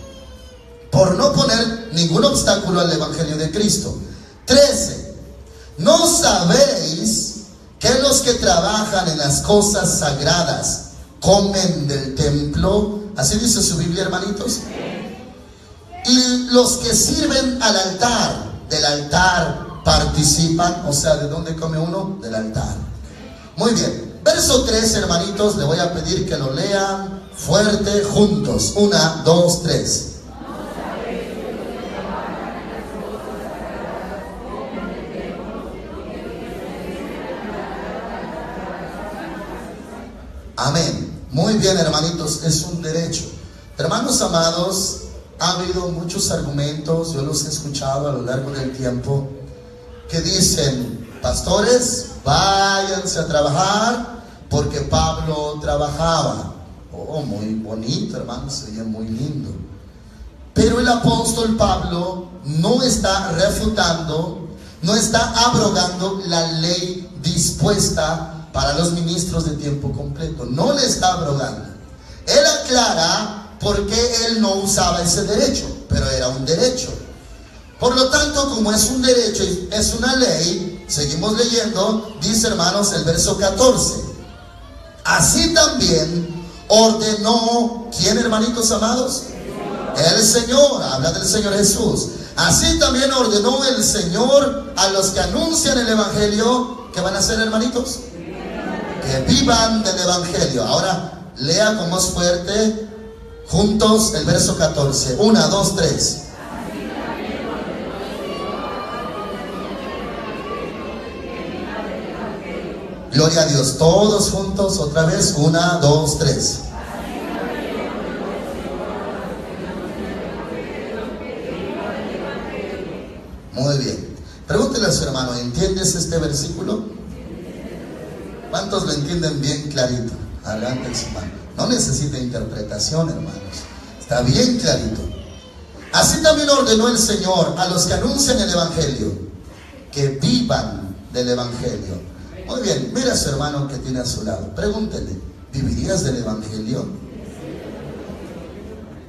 por no poner ningún obstáculo al evangelio de Cristo. 13. ¿No sabéis que los que trabajan en las cosas sagradas comen del templo? Así dice su Biblia, hermanitos. Y los que sirven al altar, del altar participan. O sea, ¿de dónde come uno? Del altar. Muy bien. Verso 3, hermanitos, le voy a pedir que lo lean fuerte juntos. 1, 2, 3. Amén. Muy bien, hermanitos, es un derecho. Hermanos amados, ha habido muchos argumentos, yo los he escuchado a lo largo del tiempo, que dicen, pastores, váyanse a trabajar porque Pablo trabajaba. Oh, muy bonito, hermanos, sería muy lindo. Pero el apóstol Pablo no está refutando, no está abrogando la ley dispuesta para los ministros de tiempo completo. No le está abrogando. Él aclara por qué él no usaba ese derecho, pero era un derecho. Por lo tanto, como es un derecho y es una ley, seguimos leyendo, dice, hermanos, el verso 14. Así también ordenó, ¿quién, hermanitos amados? El Señor, habla del Señor Jesús. Así también ordenó el Señor a los que anuncian el evangelio, ¿qué van a hacer, hermanitos? Que vivan del evangelio. Ahora lea con voz fuerte juntos el verso 14. 1, 2, 3. Gloria a Dios. Todos juntos otra vez. 1, 2, 3. Muy bien. Pregúntele a su hermano, ¿entiendes este versículo? ¿Cuántos lo entienden bien clarito? Adelante su mano. No necesita interpretación, hermanos. Está bien clarito. Así también ordenó el Señor a los que anuncian el evangelio, que vivan del evangelio. Muy bien, mira a su hermano que tiene a su lado. Pregúntele, ¿vivirías del evangelio?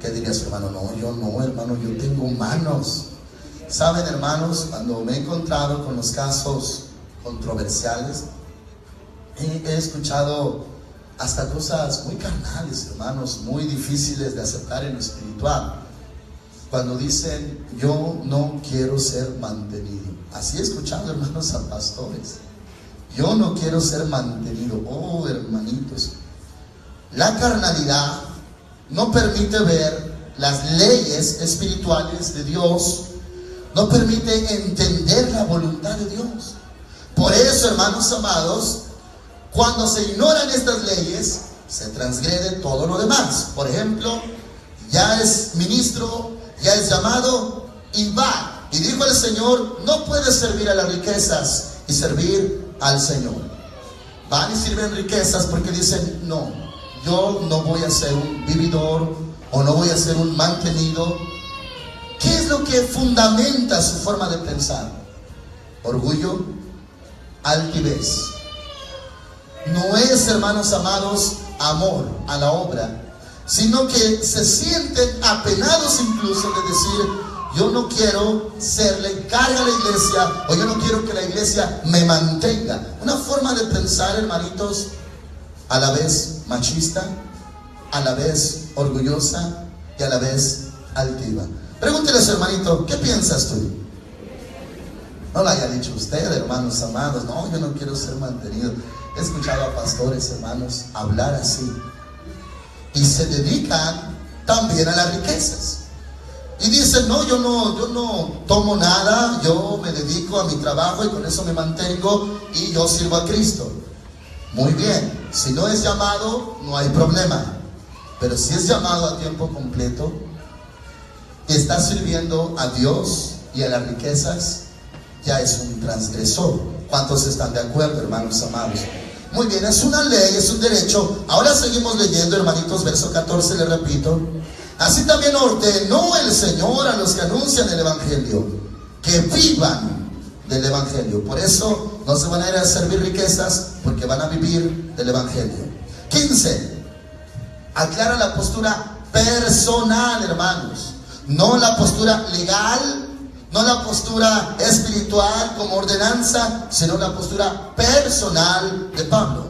¿Qué diría su hermano? No, yo no, hermano, yo tengo manos. Saben, hermanos, cuando me he encontrado con los casos controversiales, he escuchado hasta cosas muy carnales, hermanos, muy difíciles de aceptar en lo espiritual. Cuando dicen, yo no quiero ser mantenido. Así he escuchado, hermanos, a pastores. Yo no quiero ser mantenido. Oh, hermanitos, la carnalidad no permite ver las leyes espirituales de Dios, no permite entender la voluntad de Dios. Por eso, hermanos amados, cuando se ignoran estas leyes, se transgrede todo lo demás. Por ejemplo, ya es ministro, ya es llamado y va. Y dijo el Señor, no puedes servir a las riquezas y servir al Señor. Van y sirven riquezas porque dicen, no, yo no voy a ser un vividor o no voy a ser un mantenido. ¿Qué es lo que fundamenta su forma de pensar? Orgullo, altivez. No es, hermanos amados, amor a la obra, sino que se sienten apenados incluso de decir, yo no quiero serle carga a la iglesia, o yo no quiero que la iglesia me mantenga. Una forma de pensar, hermanitos, a la vez machista, a la vez orgullosa y a la vez altiva. Pregúntele a su hermanito, ¿qué piensas tú? No lo haya dicho usted, hermanos amados. No, yo no quiero ser mantenido. He escuchado a pastores, hermanos, hablar así. Y se dedican también a las riquezas. Y dicen, no, yo no tomo nada, yo me dedico a mi trabajo y con eso me mantengo y yo sirvo a Cristo. Muy bien, si no es llamado, no hay problema. Pero si es llamado a tiempo completo y está sirviendo a Dios y a las riquezas, ya es un transgresor. ¿Cuántos están de acuerdo, hermanos amados? Muy bien, es una ley, es un derecho. Ahora seguimos leyendo, hermanitos, verso 14, le repito. Así también ordenó el Señor a los que anuncian el Evangelio, que vivan del Evangelio. Por eso no se van a ir a servir riquezas, porque van a vivir del Evangelio. 15. Aclara la postura personal, hermanos. No la postura legal, no la postura espiritual como ordenanza, sino la postura personal de Pablo.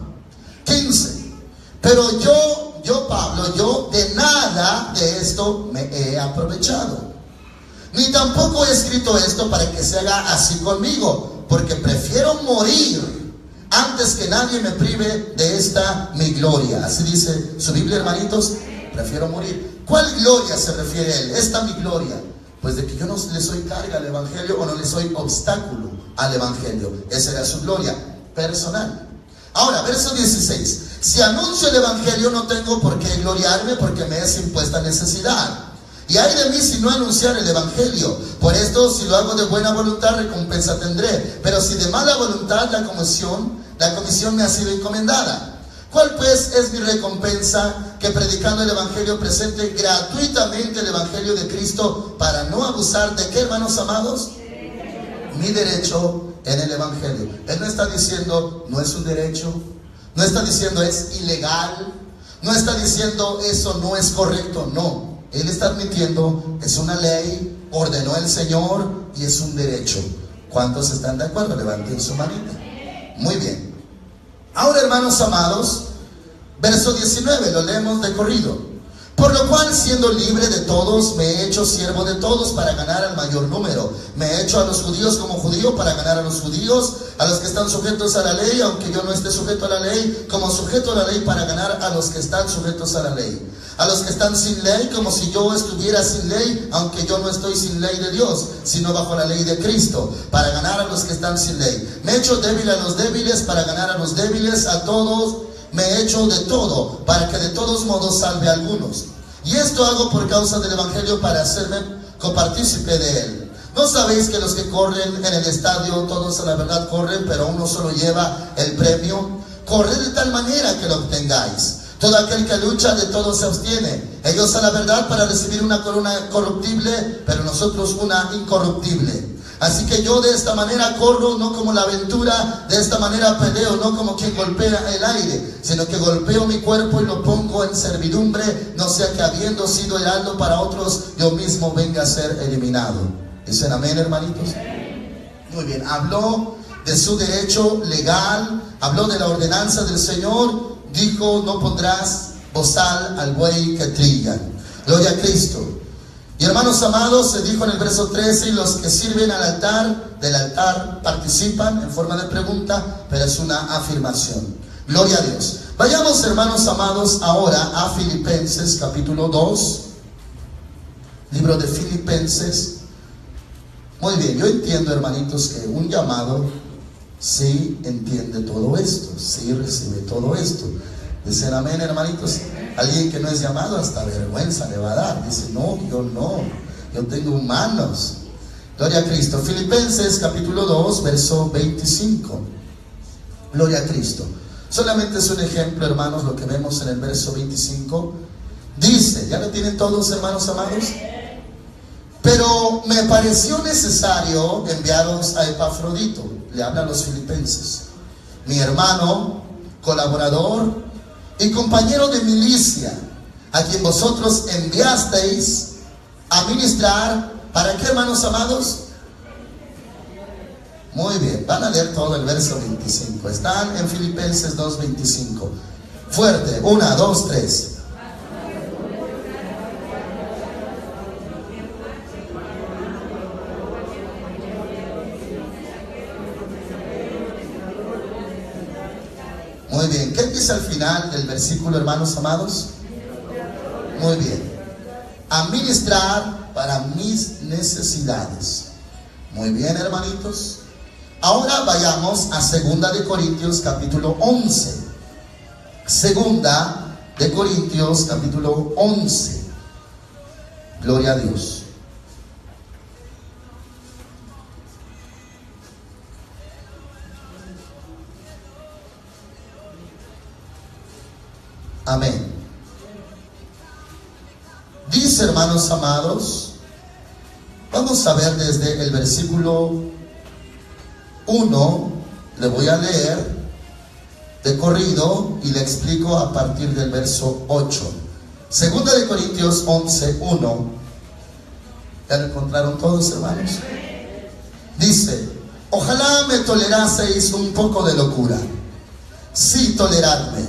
15. Pero yo Pablo, yo de nada de esto me he aprovechado, ni tampoco he escrito esto para que se haga así conmigo, porque prefiero morir antes que nadie me prive de esta mi gloria. Así dice su Biblia, hermanitos. Prefiero morir. ¿Cuál gloria se refiere él? Esta mi gloria, pues de que yo no le soy carga al Evangelio o no le soy obstáculo al Evangelio. Esa era su gloria personal. Ahora, verso 16. Si anuncio el Evangelio, no tengo por qué gloriarme, porque me es impuesta necesidad. Y ay de mí si no anunciar el Evangelio. Por esto, si lo hago de buena voluntad, recompensa tendré. Pero si de mala voluntad, la comisión me ha sido encomendada. ¿Cuál pues es mi recompensa? Que predicando el Evangelio presente gratuitamente el Evangelio de Cristo, para no abusar de ¿qué, hermanos amados? Mi derecho en el Evangelio. Él no está diciendo no es un derecho, no está diciendo es ilegal, no está diciendo eso no es correcto, no. Él está admitiendo es una ley, ordenó el Señor y es un derecho. ¿Cuántos están de acuerdo? Levanten su manita. Muy bien. Ahora, hermanos amados, verso 19, lo leemos de corrido. Por lo cual, siendo libre de todos, me he hecho siervo de todos para ganar al mayor número. Me he hecho a los judíos como judío para ganar a los judíos, a los que están sujetos a la ley, aunque yo no esté sujeto a la ley, como sujeto a la ley para ganar a los que están sujetos a la ley. A los que están sin ley, como si yo estuviera sin ley, aunque yo no estoy sin ley de Dios, sino bajo la ley de Cristo, para ganar a los que están sin ley. Me he hecho débil a los débiles para ganar a los débiles, a todos me he hecho de todo, para que de todos modos salve a algunos. Y esto hago por causa del Evangelio, para hacerme copartícipe de él. ¿No sabéis que los que corren en el estadio, todos a la verdad corren, pero uno solo lleva el premio? Corred de tal manera que lo obtengáis. Todo aquel que lucha, de todo se abstiene. Ellos a la verdad para recibir una corona corruptible, pero nosotros una incorruptible. Así que yo de esta manera corro, no como la aventura, de esta manera peleo, no como quien golpea el aire, sino que golpeo mi cuerpo y lo pongo en servidumbre, no sea que habiendo sido heraldo para otros, yo mismo venga a ser eliminado. Dicen amén, hermanitos. Muy bien, habló de su derecho legal, habló de la ordenanza del Señor, dijo: no pondrás bozal al buey que trilla. Gloria a Cristo. Y hermanos amados, se dijo en el verso 13: y los que sirven al altar, del altar participan, en forma de pregunta, pero es una afirmación. Gloria a Dios. Vayamos, hermanos amados, ahora a Filipenses capítulo 2. Libro de Filipenses. Muy bien, yo entiendo, hermanitos, que un llamado sí entiende todo esto, sí recibe todo esto. Dicen amén, hermanitos. Alguien que no es llamado, hasta vergüenza le va a dar. Dice: no, yo tengo manos. Gloria a Cristo. Filipenses capítulo 2, verso 25. Gloria a Cristo. Solamente es un ejemplo, hermanos, lo que vemos en el verso 25. Dice, ¿ya lo tienen todos, hermanos amados? Pero me pareció necesario enviaros a Epafrodito, le habla a los filipenses, mi hermano, colaborador y compañero de milicia, a quien vosotros enviasteis a ministrar. ¿Para qué, hermanos amados? Muy bien, van a leer todo el verso 25. Están en Filipenses 2:25. Fuerte, 1, 2, 3. Muy bien, ¿qué dice al final del versículo, hermanos amados? Muy bien, administrar para mis necesidades. Muy bien, hermanitos. Ahora vayamos a 2 de Corintios capítulo 11. 2 de Corintios capítulo 11. Gloria a Dios. Amén. Dice, hermanos amados, vamos a ver desde el versículo 1, le voy a leer de corrido y le explico a partir del verso 8. 2 de Corintios 11, 1. ¿Ya lo encontraron todos, hermanos? Dice: ojalá me toleraseis un poco de locura. Sí, toleradme,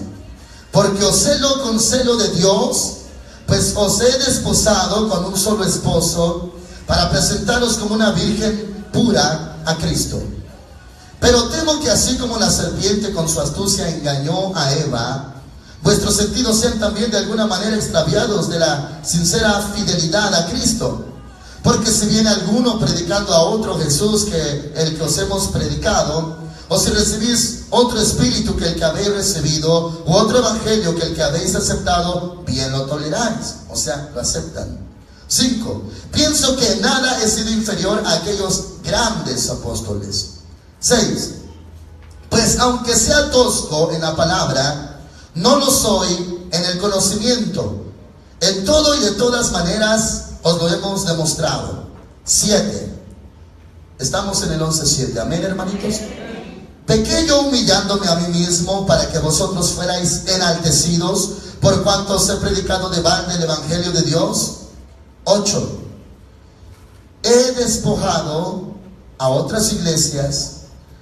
porque os celo con celo de Dios, pues os he desposado con un solo esposo, para presentaros como una virgen pura a Cristo. Pero temo que así como la serpiente con su astucia engañó a Eva, vuestros sentidos sean también de alguna manera extraviados de la sincera fidelidad a Cristo. Porque si viene alguno predicando a otro Jesús que el que os hemos predicado, o si recibís otro espíritu que el que habéis recibido, u otro evangelio que el que habéis aceptado, bien lo toleráis. O sea, lo aceptan. 5. Pienso que nada he sido inferior a aquellos grandes apóstoles. 6. Pues aunque sea tosco en la palabra, no lo soy en el conocimiento. En todo y de todas maneras os lo hemos demostrado. 7. Estamos en el 11:7. Amén, hermanitos. Pequé yo humillándome a mí mismo para que vosotros fuerais enaltecidos, por cuanto os he predicado de balde el evangelio de Dios. 8. He despojado a otras iglesias,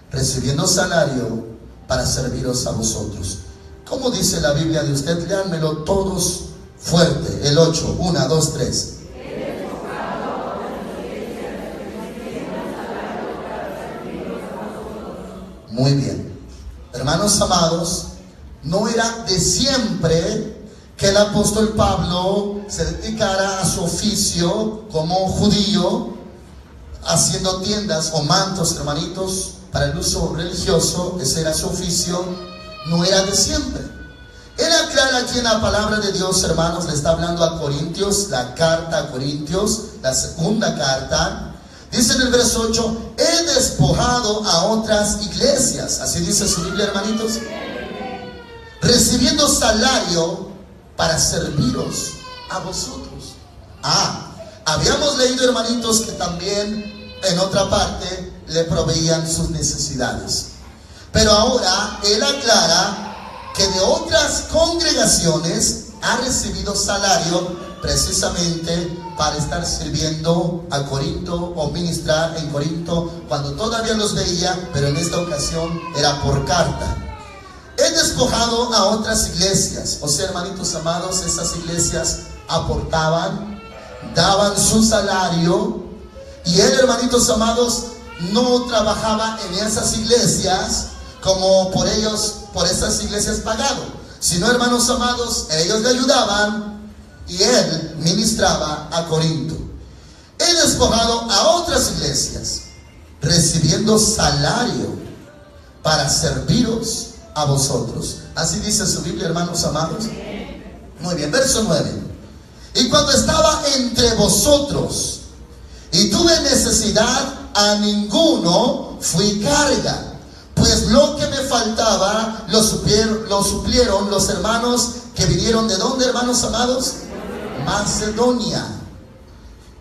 recibiendo salario para serviros a vosotros. ¿Cómo dice la Biblia de usted? Leánmelo todos fuerte. El 8, 1, 2, 3. Muy bien, hermanos amados, no era de siempre que el apóstol Pablo se dedicara a su oficio como judío, haciendo tiendas o mantos, hermanitos, para el uso religioso. Ese era su oficio. No era de siempre. Él aclara aquí en la palabra de Dios, hermanos, le está hablando a Corintios, la carta a Corintios, la segunda carta. Dice en el verso 8: he despojado a otras iglesias. Así dice su Biblia, hermanitos. Recibiendo salario para serviros a vosotros. Habíamos leído, hermanitos, que también en otra parte le proveían sus necesidades. Pero ahora él aclara que de otras congregaciones ha recibido salario precisamente para estar sirviendo a Corinto o ministrar en Corinto cuando todavía los veía, pero en esta ocasión era por carta. He despojado a otras iglesias, o sea, hermanitos amados, esas iglesias aportaban, daban su salario, y él, hermanitos amados, no trabajaba en esas iglesias como por esas iglesias pagado, sino, hermanos amados, ellos le ayudaban y él ministraba a Corinto. He despojado a otras iglesias, recibiendo salario para serviros a vosotros. Así dice su Biblia, hermanos amados. Muy bien, verso 9. Y cuando estaba entre vosotros y tuve necesidad, a ninguno fui carga, pues lo que me faltaba lo suplieron los hermanos que vinieron. ¿De dónde, hermanos amados? Macedonia.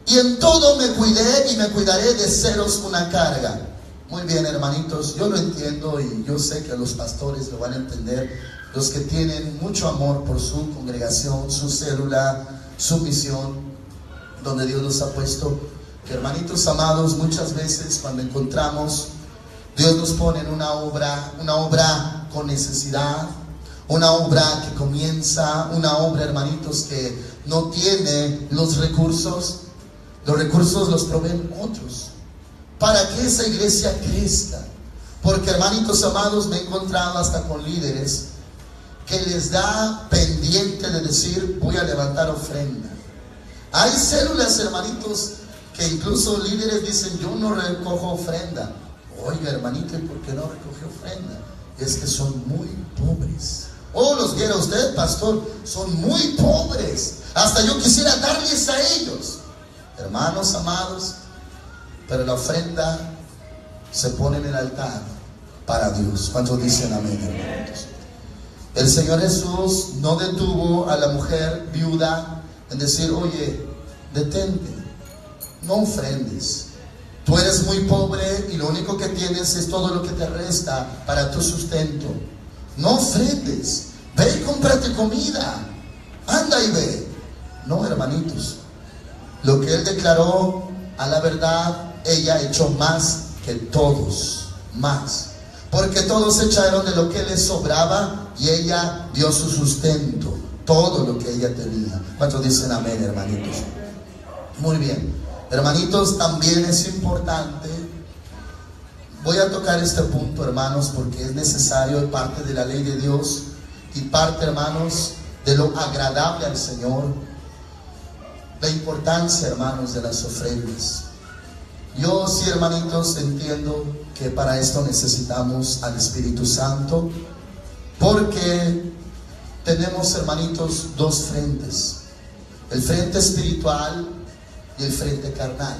Y en todo me cuidé y me cuidaré de seros una carga. Muy bien, hermanitos, yo lo entiendo y yo sé que los pastores lo van a entender, los que tienen mucho amor por su congregación, su célula, su misión, donde Dios los ha puesto. Que, hermanitos amados, muchas veces cuando encontramos, Dios nos pone en una obra con necesidad, una obra que comienza, una obra, hermanitos, que no tiene los recursos los proveen otros, para que esa iglesia crezca. Porque, hermanitos amados, me he encontrado hasta con líderes que les da pendiente de decir: voy a levantar ofrenda. Hay células, hermanitos, que incluso líderes dicen: yo no recojo ofrenda. Oiga, hermanito, ¿y por qué no recoge ofrenda? Es que son muy pobres. Oh, los quiera usted, pastor, son muy pobres. Hasta yo quisiera darles a ellos. Hermanos amados, pero la ofrenda se pone en el altar para Dios. ¿Cuántos dicen amén, hermanos? El Señor Jesús no detuvo a la mujer viuda en decir: oye, detente, no ofrendes. Tú eres muy pobre y lo único que tienes es todo lo que te resta para tu sustento. No ofrendes, ve y cómprate comida, anda y ve. No, hermanitos, lo que él declaró, a la verdad, ella echó más que todos, más, porque todos echaron de lo que les sobraba y ella dio su sustento, todo lo que ella tenía. ¿Cuántos dicen amén, hermanitos? Muy bien, hermanitos, también es importante, voy a tocar este punto, hermanos, porque es necesario, parte de la ley de Dios y parte, hermanos, de lo agradable al Señor. La importancia, hermanos, de las ofrendas. Yo sí, hermanitos, entiendo que para esto necesitamos al Espíritu Santo, porque tenemos, hermanitos, dos frentes: el frente espiritual y el frente carnal.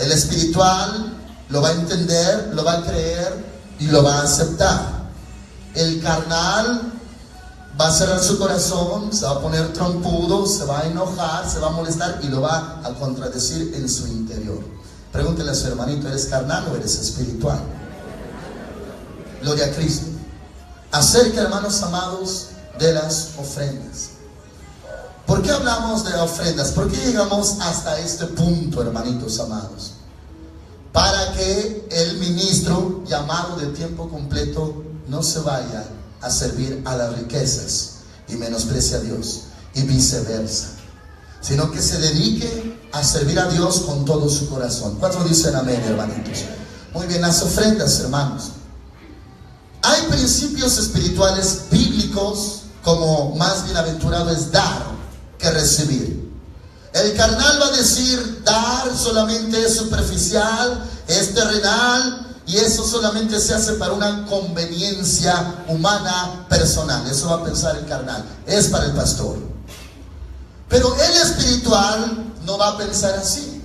El espiritual lo va a entender, lo va a creer y lo va a aceptar. El carnal va a cerrar su corazón, se va a poner trompudo, se va a enojar, se va a molestar y lo va a contradecir en su interior. Pregúntele a su hermanito: ¿eres carnal o eres espiritual? Gloria a Cristo. Acerca, hermanos amados, de las ofrendas. ¿Por qué hablamos de ofrendas? ¿Por qué llegamos hasta este punto, hermanitos amados? Para que el ministro llamado de tiempo completo no se vaya a servir a las riquezas y menosprecie a Dios, y viceversa, sino que se dedique a servir a Dios con todo su corazón. ¿Cuántos dicen amén, hermanitos? Muy bien, las ofrendas, hermanos. Hay principios espirituales bíblicos, como más bienaventurado es dar que recibir. El carnal va a decir: dar solamente es superficial, es terrenal, y eso solamente se hace para una conveniencia humana personal. Eso va a pensar el carnal, es para el pastor. Pero el espiritual no va a pensar así.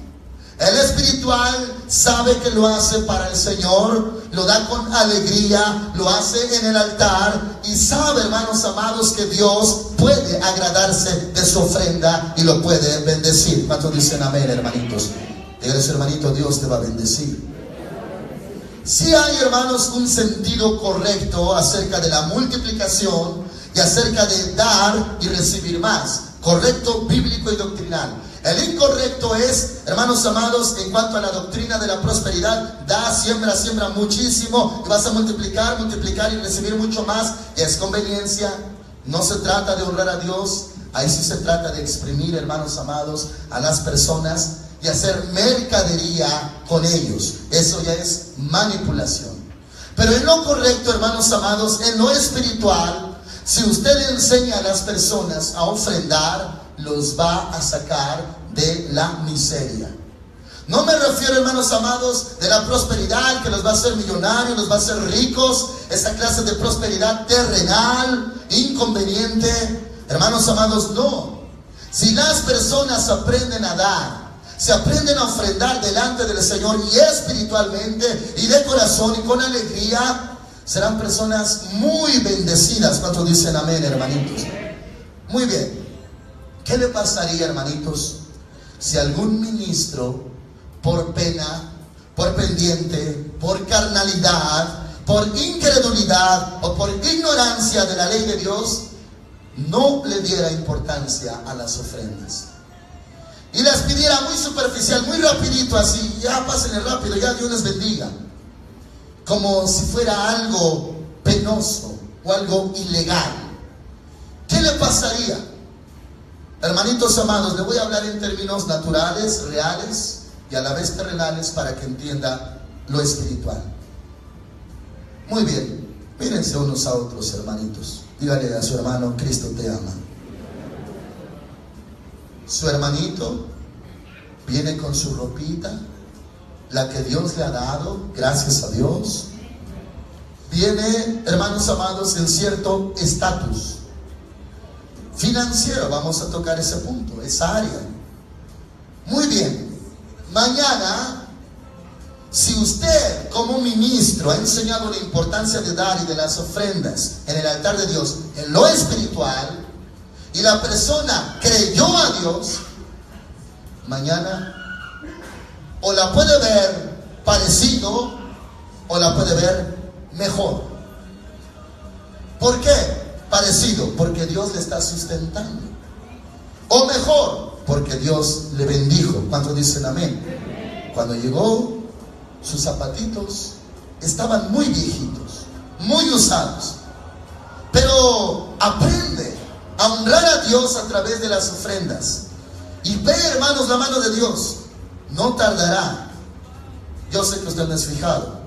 El espiritual sabe que lo hace para el Señor, lo da con alegría, lo hace en el altar, y sabe, hermanos amados, que Dios puede agradarse de su ofrenda y lo puede bendecir. ¿Cuántos dicen amén, hermanitos? Dígale a su hermanito: Dios te va a bendecir. Si hay, hermanos, un sentido correcto acerca de la multiplicación y acerca de dar y recibir más, correcto, bíblico y doctrinal. El incorrecto es, hermanos amados, en cuanto a la doctrina de la prosperidad: da, siembra muchísimo y vas a multiplicar y recibir mucho más. Es conveniencia. No se trata de honrar a Dios. Ahí sí se trata de exprimir, hermanos amados, a las personas y hacer mercadería con ellos. Eso ya es manipulación. Pero en lo correcto, hermanos amados, en lo espiritual, si usted le enseña a las personas a ofrendar, los va a sacar de la miseria. No me refiero, hermanos amados, de la prosperidad que los va a hacer millonarios, los va a hacer ricos, esa clase de prosperidad terrenal, inconveniente. Hermanos amados, no. Si las personas aprenden a dar, se aprenden a ofrendar delante del Señor, y espiritualmente y de corazón y con alegría, serán personas muy bendecidas. ¿Cuántos dicen amén, hermanitos? Muy bien. ¿Qué le pasaría, hermanitos, si algún ministro, por pena, por pendiente, por carnalidad, por incredulidad o por ignorancia de la ley de Dios, no le diera importancia a las ofrendas y las pidiera muy superficial, muy rapidito, así: ya pásenle rápido, ya Dios les bendiga, como si fuera algo penoso o algo ilegal? ¿Qué le pasaría? Hermanitos amados, le voy a hablar en términos naturales, reales y a la vez terrenales, para que entienda lo espiritual. Muy bien, mírense unos a otros, hermanitos. Dígale a su hermano: Cristo te ama. Su hermanito viene con su ropita, la que Dios le ha dado, gracias a Dios. Viene, hermanos amados, en cierto estatus financiero. Vamos a tocar ese punto, esa área. Muy bien. Mañana, si usted como ministro ha enseñado la importancia de dar y de las ofrendas en el altar de Dios, en lo espiritual, y la persona creyó a Dios, mañana o la puede ver parecido o la puede ver mejor. ¿Por qué parecido? Porque Dios le está sustentando. O mejor, porque Dios le bendijo. ¿Cuántos dicen amén? Cuando llegó, sus zapatitos estaban muy viejitos, muy usados. Pero aprende a honrar a Dios a través de las ofrendas y ve, hermanos, la mano de Dios. No tardará. Yo sé que usted no es fijado,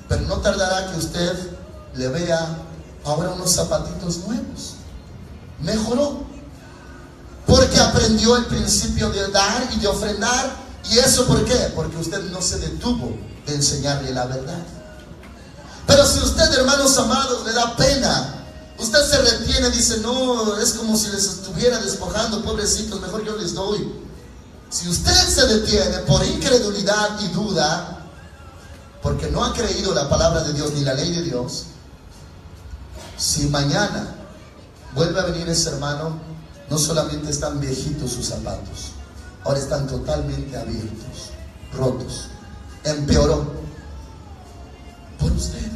pero no tardará que usted le vea ahora unos zapatitos nuevos. Mejoró, porque aprendió el principio de dar y de ofrendar. ¿Y eso por qué? Porque usted no se detuvo de enseñarle la verdad. Pero si usted, hermanos amados, le da pena, usted se retiene, dice: no, es como si les estuviera despojando, pobrecitos, mejor yo les doy. Si usted se detiene por incredulidad y duda, porque no ha creído la palabra de Dios ni la ley de Dios, si mañana vuelve a venir ese hermano, no solamente están viejitos sus zapatos, ahora están totalmente abiertos, rotos. Empeoró por usted,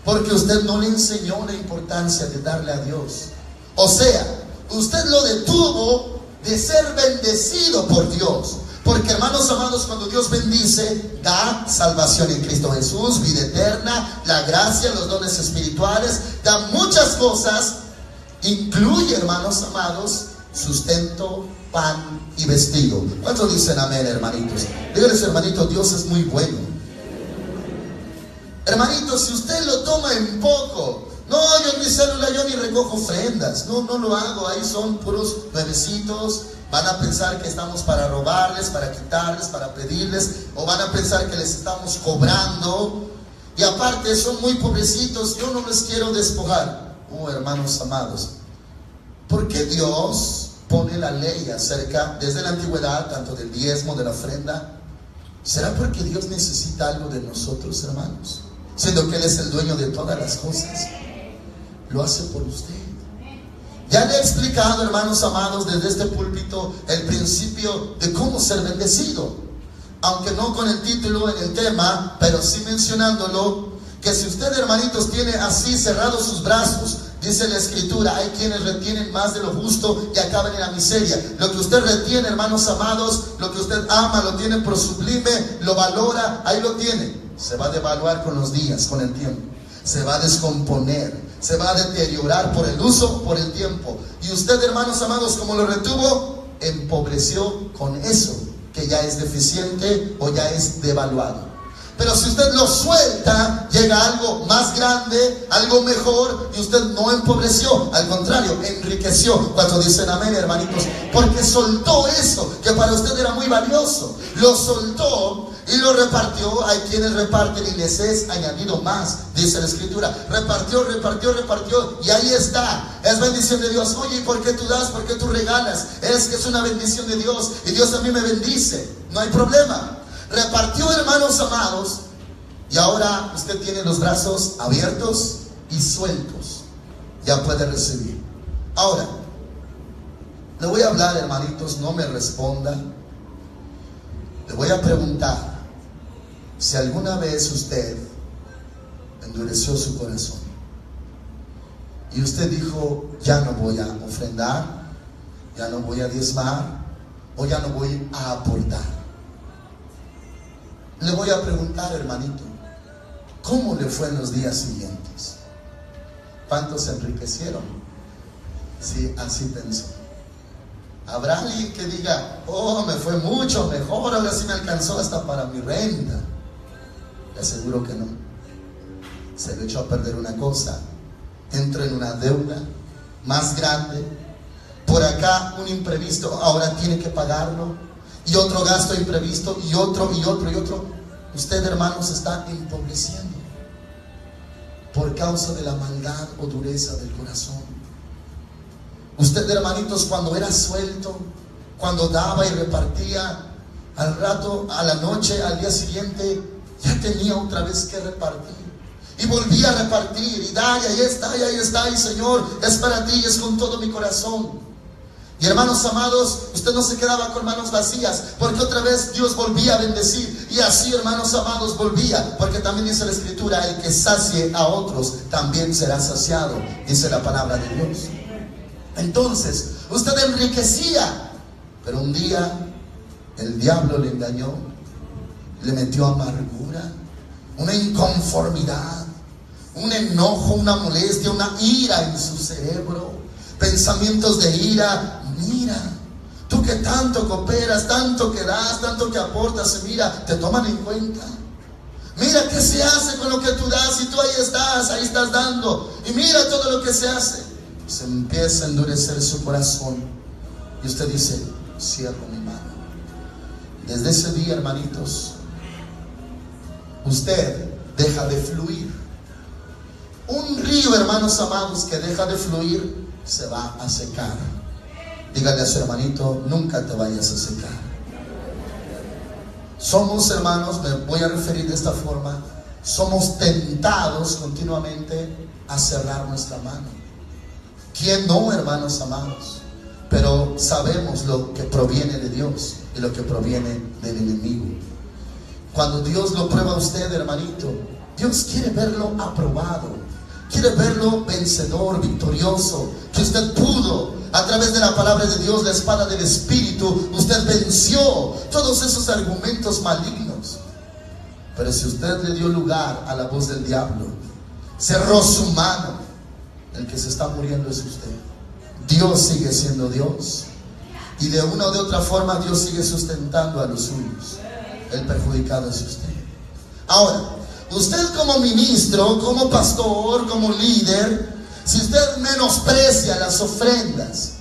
porque usted no le enseñó la importancia de darle a Dios. O sea, usted lo detuvo de ser bendecido por Dios. Porque, hermanos amados, cuando Dios bendice, da salvación en Cristo Jesús, vida eterna, la gracia, los dones espirituales, da muchas cosas. Incluye, hermanos amados, sustento, pan y vestido. ¿Cuántos dicen amén, hermanitos? Díganles, hermanitos, Dios es muy bueno. Hermanitos, si usted lo toma en poco: no, yo en mi célula yo ni recojo ofrendas, no lo hago, ahí son puros nuevecitos. Van a pensar que estamos para robarles, para quitarles, para pedirles, o van a pensar que les estamos cobrando, y aparte son muy pobrecitos, yo no les quiero despojar. Hermanos amados, ¿por qué Dios pone la ley acerca, desde la antigüedad, tanto del diezmo, de la ofrenda? ¿Será porque Dios necesita algo de nosotros, hermanos? Siendo que Él es el dueño de todas las cosas. Lo hace por usted. Ya le he explicado, hermanos amados, desde este púlpito el principio de cómo ser bendecido, aunque no con el título en el tema, pero sí mencionándolo, que si usted, hermanitos, tiene así cerrados sus brazos, Dice la Escritura, hay quienes retienen más de lo justo y acaban en la miseria. Lo que usted retiene, hermanos amados, lo que usted ama, lo tiene por sublime, lo valora, ahí lo tiene. Se va a devaluar con los días, con el tiempo. Se va a descomponer, se va a deteriorar por el uso, por el tiempo. Y usted, hermanos amados, como lo retuvo, empobreció con eso que ya es deficiente o ya es devaluado. Pero si usted lo suelta, llega algo más grande, algo mejor, y usted no empobreció, al contrario, enriqueció. Cuando dicen amén, hermanitos, porque soltó eso que para usted era muy valioso, lo soltó y lo repartió. Hay quienes reparten y les es añadido más, dice la Escritura. Repartió, y ahí está. Es bendición de Dios. Oye, ¿y por qué tú das? ¿Por qué tú regalas? Es que es una bendición de Dios y Dios a mí me bendice. No hay problema. Repartió, hermanos amados, y ahora usted tiene los brazos abiertos y sueltos. Ya puede recibir. Ahora, le voy a hablar, hermanitos, no me responda. Le voy a preguntar si alguna vez usted endureció su corazón y usted dijo, ya no voy a ofrendar, ya no voy a diezmar, o ya no voy a aportar. Le voy a preguntar, hermanito, ¿cómo le fue en los días siguientes? ¿Cuántos se enriquecieron? Sí, así pensó. ¿Habrá alguien que diga, oh, me fue mucho mejor, ahora sí me alcanzó hasta para mi renta? Le aseguro que no. Se le echó a perder una cosa, entró en una deuda más grande, por acá un imprevisto, ahora tiene que pagarlo, y otro gasto imprevisto, y otro. Usted, hermanos, está empobreciendo por causa de la maldad o dureza del corazón. Usted, hermanitos, cuando era suelto, cuando daba y repartía, al rato, a la noche, al día siguiente, ya tenía otra vez que repartir. Y volvía a repartir, y da, y ahí está, y Señor, es para ti, y es con todo mi corazón. Y hermanos amados, usted no se quedaba con manos vacías, porque otra vez Dios volvía a bendecir. Y así, hermanos amados, volvía, porque también dice la Escritura, el que sacie a otros también será saciado, dice la palabra de Dios. Entonces, usted enriquecía, pero un día el diablo le engañó, le metió amargura, una inconformidad, un enojo, una molestia, una ira en su cerebro, pensamientos de ira. Mira, tú que tanto cooperas, tanto que das, tanto que aportas, mira, te toman en cuenta. Mira qué se hace con lo que tú das, y tú ahí estás dando, y mira todo lo que se hace. Se empieza a endurecer su corazón, y usted dice, cierro mi mano. Desde ese día, hermanitos, usted deja de fluir. Un río, hermanos amados, que deja de fluir, se va a secar. Dígale a su hermanito, nunca te vayas a secar. Somos, hermanos, me voy a referir de esta forma, somos tentados continuamente a cerrar nuestra mano. ¿Quién no, hermanos amados? Pero sabemos lo que proviene de Dios y lo que proviene del enemigo. Cuando Dios lo prueba a usted, hermanito, Dios quiere verlo aprobado, quiere verlo vencedor, victorioso, que usted pudo, a través de la palabra de Dios, la espada del Espíritu, usted venció todos esos argumentos malignos. Pero si usted le dio lugar a la voz del diablo, cerró su mano, el que se está muriendo es usted. Dios sigue siendo Dios, y de una o de otra forma Dios sigue sustentando a los suyos. El perjudicado es usted. Ahora, usted como ministro, como pastor, como líder, si usted menosprecia las ofrendas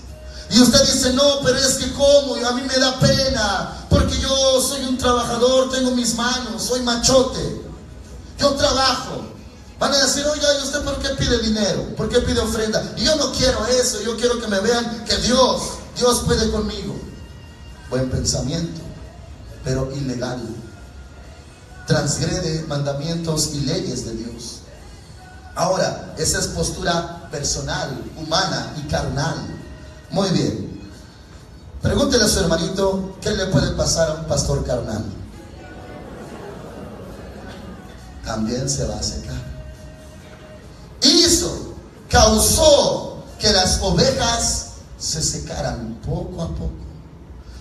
y usted dice, no, pero es que como, a mí me da pena, porque yo soy un trabajador, tengo mis manos, soy machote, yo trabajo. Van a decir, oiga, ¿y usted por qué pide dinero? ¿Por qué pide ofrenda? Y yo no quiero eso, yo quiero que me vean que Dios puede conmigo. Buen pensamiento, pero ilegal. Transgrede mandamientos y leyes de Dios. Ahora, esa es postura personal, humana y carnal. Muy bien. Pregúntele a su hermanito, ¿qué le puede pasar a un pastor carnal? También se va a secar. Hizo causó que las ovejas se secaran poco a poco.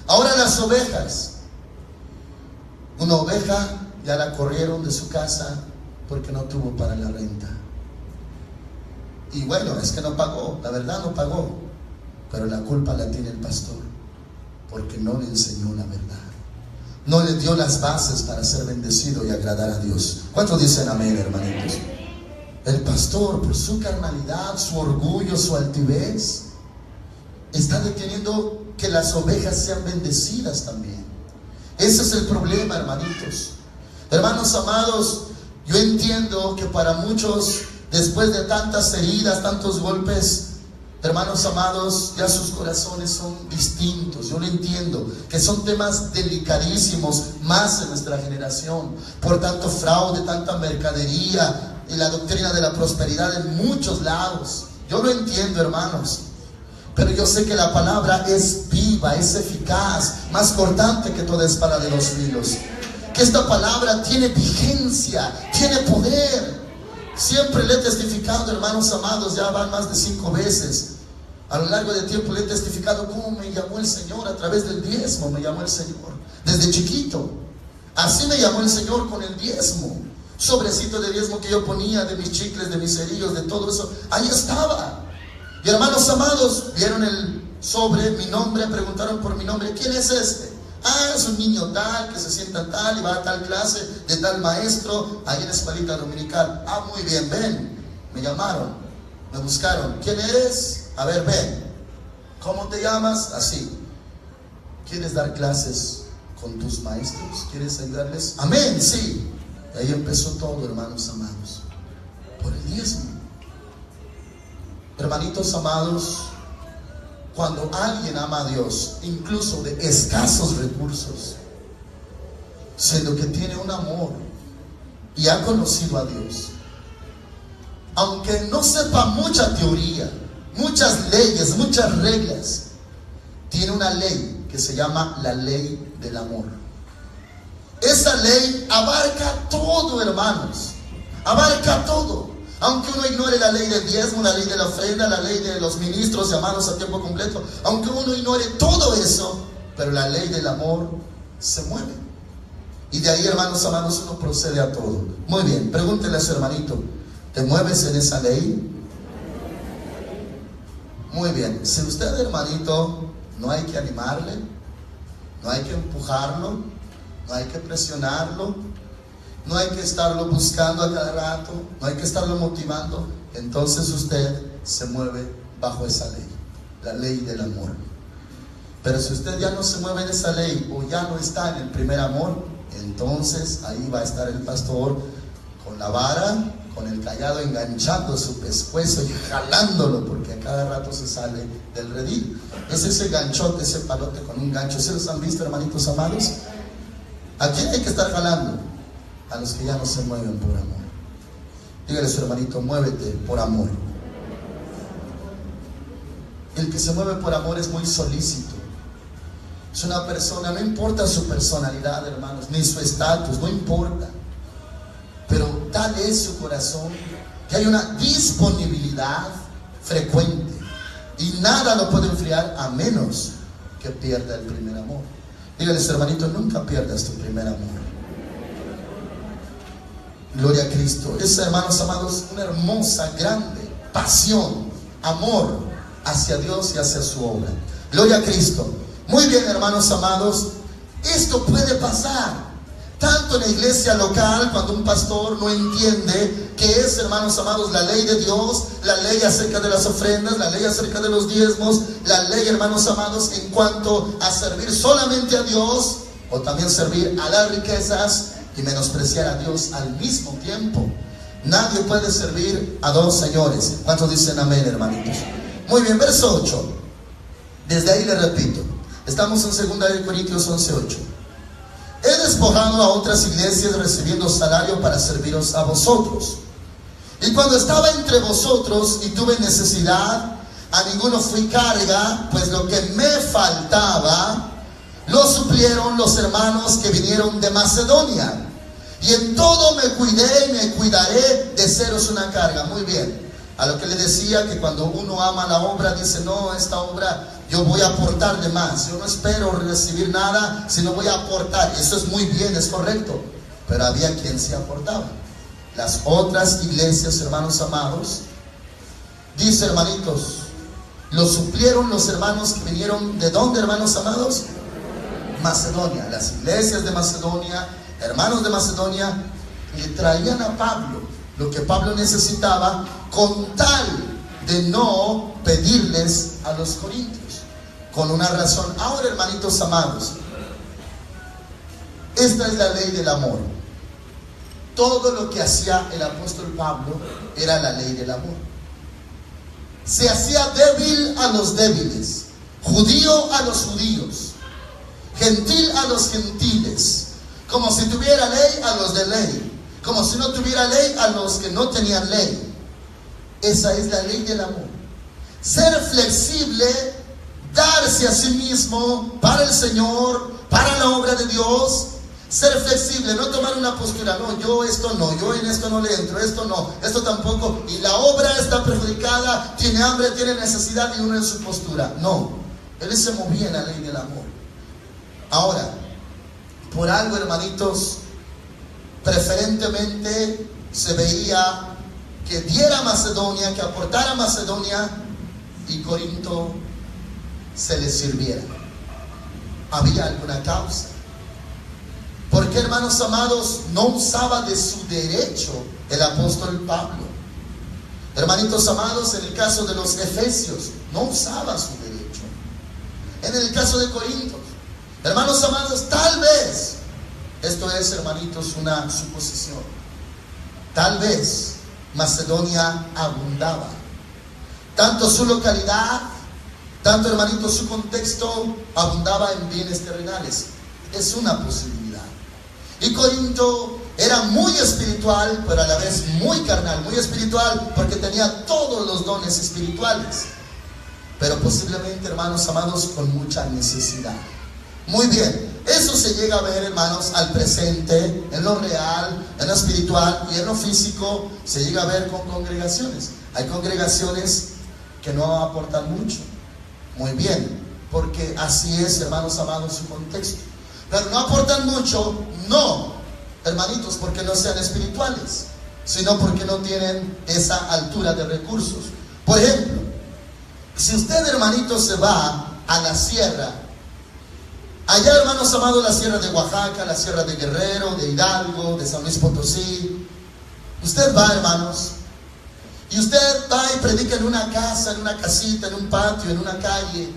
Ahora las ovejas, una oveja ya la corrieron de su casa porque no tuvo para la renta. Y bueno, es que no pagó, la verdad no pagó, pero la culpa la tiene el pastor, porque no le enseñó la verdad, no le dio las bases para ser bendecido y agradar a Dios. ¿Cuántos dicen amén, hermanitos? El pastor, por su carnalidad, su orgullo, su altivez, está deteniendo que las ovejas sean bendecidas también. Ese es el problema, hermanitos. Hermanos amados, yo entiendo que para muchos, después de tantas heridas, tantos golpes, hermanos amados, ya sus corazones son distintos. Yo lo entiendo, que son temas delicadísimos, más en nuestra generación, por tanto fraude, tanta mercadería y la doctrina de la prosperidad en muchos lados. Yo lo entiendo, hermanos, pero yo sé que la palabra es viva, es eficaz, más cortante que toda espada de dos filos. Que esta palabra tiene vigencia, tiene poder. Siempre le he testificado, hermanos amados, ya van más de 5 veces. A lo largo del tiempo le he testificado cómo me llamó el Señor a través del diezmo. Me llamó el Señor desde chiquito. Así me llamó el Señor con el diezmo. Sobrecito de diezmo que yo ponía, de mis chicles, de mis cerillos, de todo eso, ahí estaba. Y hermanos amados, vieron el sobre, mi nombre, preguntaron por mi nombre. ¿Quién es este? Ah, es un niño tal, que se sienta tal y va a tal clase de tal maestro, ahí en la escuelita dominical. Ah, muy bien, ven. Me llamaron, me buscaron. ¿Quién eres? A ver, ven. ¿Cómo te llamas? Así. ¿Quieres dar clases con tus maestros? ¿Quieres ayudarles? Amén, sí. Y ahí empezó todo, hermanos amados, por el diezmo. Hermanitos amados, cuando alguien ama a Dios, incluso de escasos recursos, siendo que tiene un amor y ha conocido a Dios, aunque no sepa mucha teoría, muchas leyes, muchas reglas, tiene una ley que se llama la ley del amor. Esa ley abarca todo, hermanos, abarca todo. Aunque uno ignore la ley del diezmo, la ley de la ofrenda, la ley de los ministros llamados a tiempo completo, aunque uno ignore todo eso, pero la ley del amor se mueve. Y de ahí, hermanos amados, uno procede a todo. Muy bien, pregúntele a su hermanito, ¿te mueves en esa ley? Muy bien, si usted, hermanito, no hay que animarle, no hay que empujarlo, no hay que presionarlo, no hay que estarlo buscando a cada rato, no hay que estarlo motivando, entonces usted se mueve bajo esa ley, la ley del amor. Pero si usted ya no se mueve en esa ley o ya no está en el primer amor, entonces ahí va a estar el pastor con la vara, con el cayado, enganchando su pescuezo y jalándolo, porque a cada rato se sale del redil. Es ese ganchote, ese palote con un gancho. ¿Se los han visto, hermanitos amados? ¿A quién hay que estar jalando? A los que ya no se mueven por amor. Dígale a su hermanito, muévete por amor. El que se mueve por amor es muy solícito. Es una persona, no importa su personalidad, hermanos, ni su estatus, no importa. Pero tal es su corazón que hay una disponibilidad frecuente. Y nada lo puede enfriar a menos que pierda el primer amor. Dígale a su hermanito, nunca pierdas tu primer amor. Gloria a Cristo. Es, hermanos amados, una hermosa, grande pasión, amor hacia Dios y hacia su obra. Gloria a Cristo. Muy bien, hermanos amados, esto puede pasar tanto en la iglesia local, cuando un pastor no entiende qué es, hermanos amados, la ley de Dios, la ley acerca de las ofrendas, la ley acerca de los diezmos, la ley, hermanos amados, en cuanto a servir solamente a Dios, o también servir a las riquezas y menospreciar a Dios al mismo tiempo. Nadie puede servir a dos señores. ¿Cuántos dicen amén, hermanitos? Muy bien, verso 8. Desde ahí le repito, estamos en 2 Corintios 11:8. He despojado a otras iglesias recibiendo salario para serviros a vosotros. Y cuando estaba entre vosotros y tuve necesidad, a ninguno fui carga, pues lo que me faltaba lo suplieron los hermanos que vinieron de Macedonia. Y en todo me cuidé y me cuidaré de seros una carga. Muy bien. A lo que le decía que cuando uno ama la obra, dice, no, esta obra yo voy a aportarle más. Yo no espero recibir nada, sino voy a aportar. Eso es muy bien, es correcto. Pero había quien se aportaba. Las otras iglesias, hermanos amados, dice, hermanitos, lo suplieron los hermanos que vinieron, ¿de dónde, hermanos amados? Macedonia. Las iglesias de Macedonia, hermanos de Macedonia, le traían a Pablo lo que Pablo necesitaba, con tal de no pedirles a los corintios, con una razón. Ahora, hermanitos amados, esta es la ley del amor. Todo lo que hacía el apóstol Pablo era la ley del amor. Se hacía débil a los débiles, judío a los judíos, gentil a los gentiles, como si tuviera ley a los de ley, como si no tuviera ley a los que no tenían ley. Esa es la ley del amor. Ser flexible, darse a sí mismo para el Señor, para la obra de Dios. Ser flexible, no tomar una postura, no, yo esto no, yo en esto no le entro, esto no, esto tampoco, y la obra está perjudicada, tiene hambre, tiene necesidad, y uno en su postura. No, él se movía en la ley del amor. Ahora, por algo, hermanitos, preferentemente se veía que diera a Macedonia, que aportara a Macedonia, y Corinto se le sirviera. Había alguna causa. ¿Por qué, hermanos amados, no usaba de su derecho el apóstol Pablo? Hermanitos amados, en el caso de los efesios, no usaba su derecho. En el caso de Corinto, hermanos amados, tal vez, esto es, hermanitos, una suposición, tal vez Macedonia abundaba. Tanto su localidad, tanto, hermanitos, su contexto abundaba en bienes terrenales. Es una posibilidad. Y Corinto era muy espiritual, pero a la vez muy carnal. Muy espiritual porque tenía todos los dones espirituales, pero posiblemente, hermanos amados, con mucha necesidad. Muy bien, eso se llega a ver, hermanos, al presente, en lo real, en lo espiritual y en lo físico. Se llega a ver con congregaciones. Hay congregaciones que no aportan mucho. Muy bien, porque así es, hermanos amados, su contexto. Pero no aportan mucho, no, hermanitos, porque no sean espirituales, sino porque no tienen esa altura de recursos. Por ejemplo, si usted, hermanitos, se va a la sierra, allá, hermanos amados, la sierra de Oaxaca, la sierra de Guerrero, de Hidalgo, de San Luis Potosí, usted va, hermanos, y usted va y predica en una casa, en una casita, en un patio, en una calle,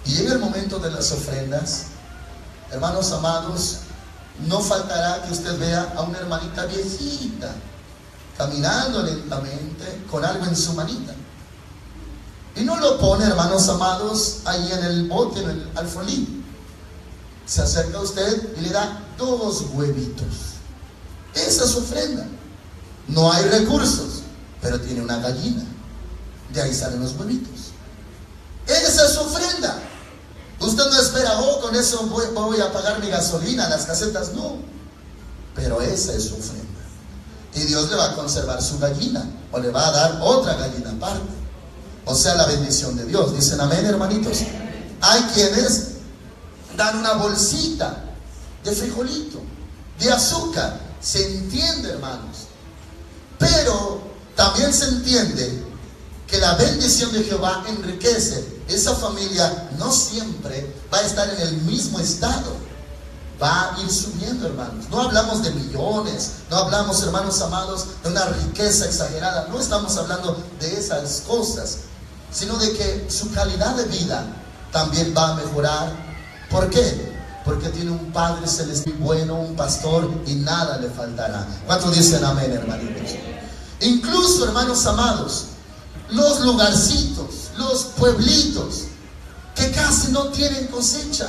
y llega el momento de las ofrendas. Hermanos amados, no faltará que usted vea a una hermanita viejita caminando lentamente con algo en su manita, y no lo pone, hermanos amados, ahí en el bote, en el alfolí. Se acerca a usted y le da 2 huevitos. Esa es su ofrenda. No hay recursos, pero tiene una gallina, de ahí salen los huevitos. Esa es su ofrenda. Usted no espera, oh, con eso voy a pagar mi gasolina, las casetas, no. Pero esa es su ofrenda. Y Dios le va a conservar su gallina, o le va a dar otra gallina aparte. O sea, la bendición de Dios. Dicen amén, hermanitos. Hay quienes dan una bolsita de frijolito, de azúcar. Se entiende, hermanos. Pero también se entiende que la bendición de Jehová enriquece. Esa familia no siempre va a estar en el mismo estado, va a ir subiendo, hermanos. No hablamos de millones, no hablamos, hermanos amados, de una riqueza exagerada. No estamos hablando de esas cosas, sino de que su calidad de vida también va a mejorar. ¿Por qué? Porque tiene un Padre celestial bueno, un pastor, y nada le faltará. ¿Cuántos dicen amén, hermanitos? Incluso, hermanos amados, los lugarcitos, los pueblitos que casi no tienen cosecha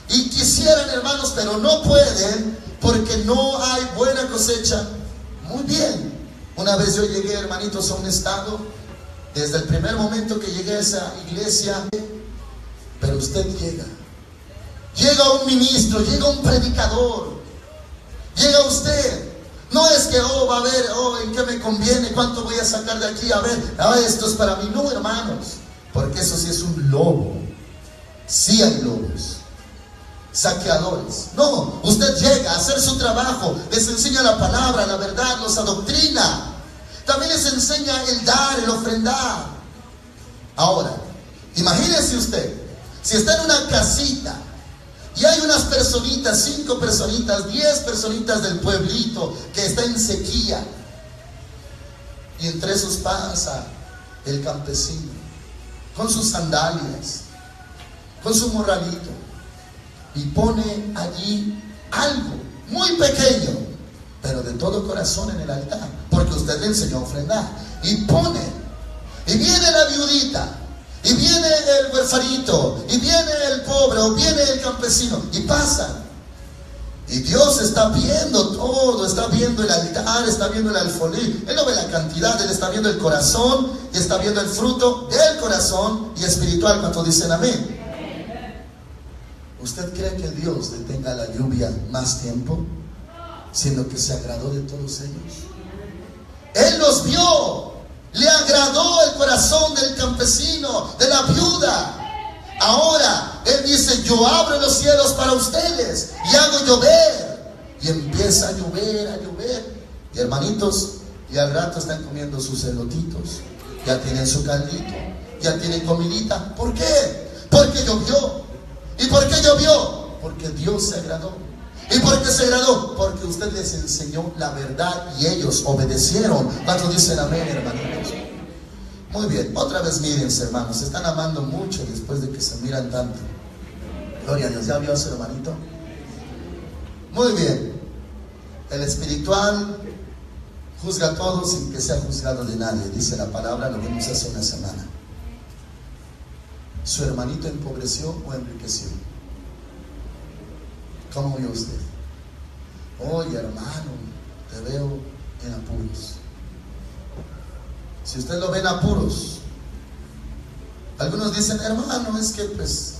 y quisieran, hermanos, pero no pueden porque no hay buena cosecha. Muy bien, una vez yo llegué, hermanitos, a un estado, desde el primer momento que llegué a esa iglesia, pero usted llega un ministro, llega un predicador, llega usted No es que, va a ver, ¿en qué me conviene? ¿Cuánto voy a sacar de aquí? A ver, esto es para mí. No, hermanos, porque eso sí es un lobo. Sí hay lobos, saqueadores. No, usted llega a hacer su trabajo, les enseña la palabra, la verdad, los adoctrina. También les enseña el dar, el ofrendar. Ahora, imagínese usted, si está en una casita y hay unas personitas, 5 personitas, 10 personitas del pueblito que está en sequía, y entre esos pasa el campesino con sus sandalias, con su morralito, y pone allí algo muy pequeño, pero de todo corazón en el altar, porque usted le enseñó a ofrendar, y pone, y viene la viudita, y viene el huerfanito, y viene el pobre, o viene el campesino, y pasan. Y Dios está viendo todo, está viendo el altar, está viendo el alfolí. Él no ve la cantidad, Él está viendo el corazón, y está viendo el fruto del corazón y espiritual. ¿Cuántos dicen amén? ¿Usted cree que Dios detenga la lluvia más tiempo, siendo que se agradó de todos ellos? Él los vio. Le agradó el corazón del campesino, de la viuda. Ahora Él dice: yo abro los cielos para ustedes y hago llover. Y empieza a llover, a llover. Y hermanitos, y al rato están comiendo sus elotitos, ya tienen su caldito, ya tienen comidita. ¿Por qué? Porque llovió. ¿Y por qué llovió? Porque Dios se agradó. ¿Y por qué se agradó? Porque usted les enseñó la verdad y ellos obedecieron. ¿Cuántos dicen amén, hermanitos? Muy bien, otra vez mírense, hermanos. Se están amando mucho después de que se miran tanto. Gloria a Dios. ¿Ya vio a su hermanito? Muy bien. El espiritual juzga todo sin que sea juzgado de nadie. Dice la palabra, lo vimos hace una semana. ¿Su hermanito empobreció o enriqueció? ¿Cómo vio usted? Oye, hermano, te veo en apuros. Si usted lo ve en apuros, algunos dicen: hermano, es que pues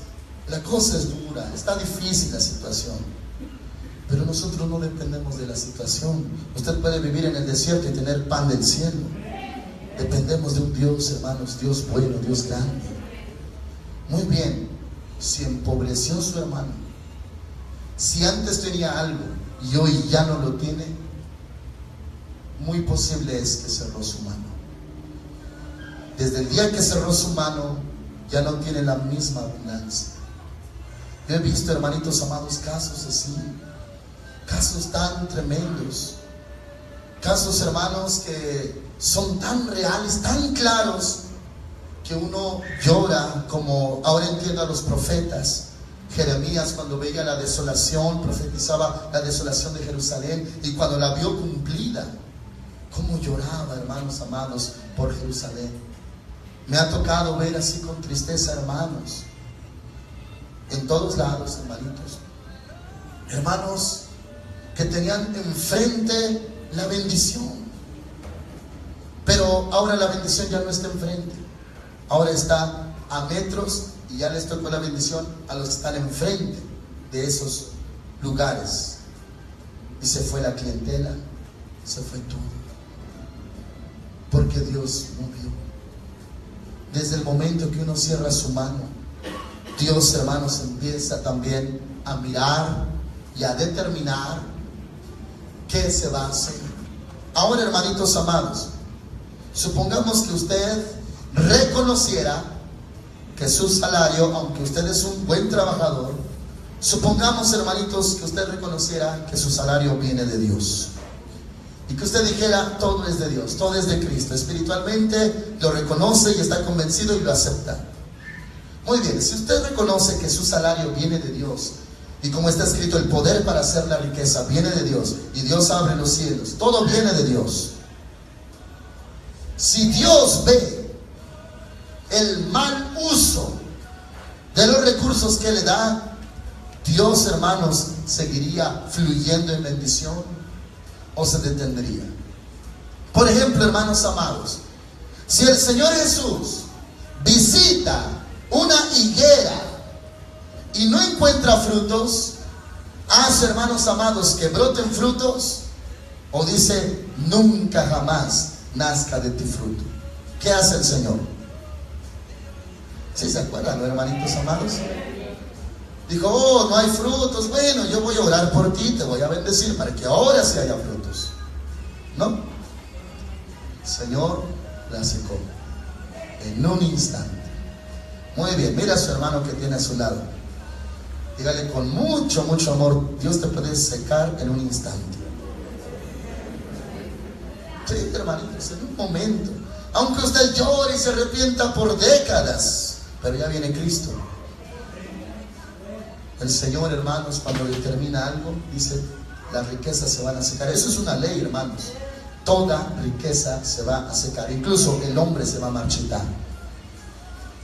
la cosa es dura, está difícil la situación. Pero nosotros no dependemos de la situación. Usted puede vivir en el desierto y tener pan del cielo. Dependemos de un Dios, hermanos, Dios bueno, Dios grande. Muy bien, si empobreció su hermano, si antes tenía algo y hoy ya no lo tiene, muy posible es que cerró su mano. Desde el día que cerró su mano, ya no tiene la misma abundancia. Yo he visto, hermanitos amados, casos así, casos tan tremendos, casos, hermanos, que son tan reales, tan claros, que uno llora, como ahora entiendo a los profetas. Jeremías, cuando veía la desolación, profetizaba la desolación de Jerusalén, y cuando la vio cumplida, cómo lloraba, hermanos amados, por Jerusalén. Me ha tocado ver así con tristeza, hermanos, en todos lados, hermanos que tenían enfrente la bendición, pero ahora la bendición ya no está enfrente, ahora está a metros, y ya les tocó la bendición a los que están enfrente de esos lugares. Y se fue la clientela, se fue todo, porque Dios movió. Desde el momento que uno cierra su mano, Dios, hermanos, empieza también a mirar y a determinar qué se va a hacer. Ahora, hermanitos amados, supongamos que usted reconociera que su salario, aunque usted es un buen trabajador, supongamos, hermanitos, que usted reconociera que su salario viene de Dios, y que usted dijera: todo es de Dios, todo es de Cristo. Espiritualmente lo reconoce y está convencido y lo acepta. Muy bien, si usted reconoce que su salario viene de Dios, y como está escrito, el poder para hacer la riqueza viene de Dios, y Dios abre los cielos, todo viene de Dios. Si Dios ve el mal uso de los recursos que le da, Dios, hermanos, ¿seguiría fluyendo en bendición o se detendría? Por ejemplo, hermanos amados, si el Señor Jesús visita una higuera y no encuentra frutos, hace, hermanos amados, que broten frutos. O dice, nunca jamás nazca de ti fruto. ¿Qué hace el Señor? ¿Sí se acuerdan, hermanitos amados? Dijo, oh, no hay frutos. Bueno, yo voy a orar por ti, te voy a bendecir para que ahora sí haya frutos. ¿No? El Señor la secó en un instante. Muy bien, mira a su hermano que tiene a su lado. Dígale con mucho, mucho amor, Dios te puede secar en un instante. Sí, hermanitos, en un momento. Aunque usted llore y se arrepienta por décadas, pero ya viene Cristo. El Señor, hermanos, cuando determina algo, dice, las riquezas se van a secar. Eso es una ley, hermanos. Toda riqueza se va a secar. Incluso el hombre se va a marchitar.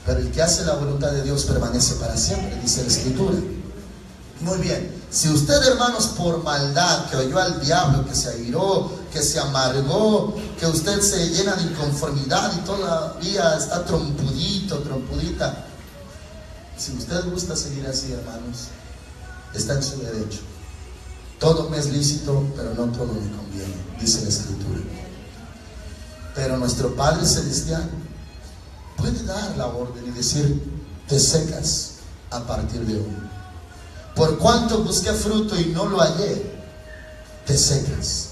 Pero el que hace la voluntad de Dios permanece para siempre, dice la Escritura. Muy bien. Si usted, hermanos, por maldad, que oyó al diablo, que se airó, que se amargó, que usted se llena de inconformidad y todavía está trompudito, trompudita, si usted gusta seguir así, hermanos, está en su derecho. Todo me es lícito, pero no todo me conviene, dice la Escritura. Pero nuestro Padre Celestial puede dar la orden y decir, te secas a partir de hoy. Por cuanto busqué fruto y no lo hallé, te secas.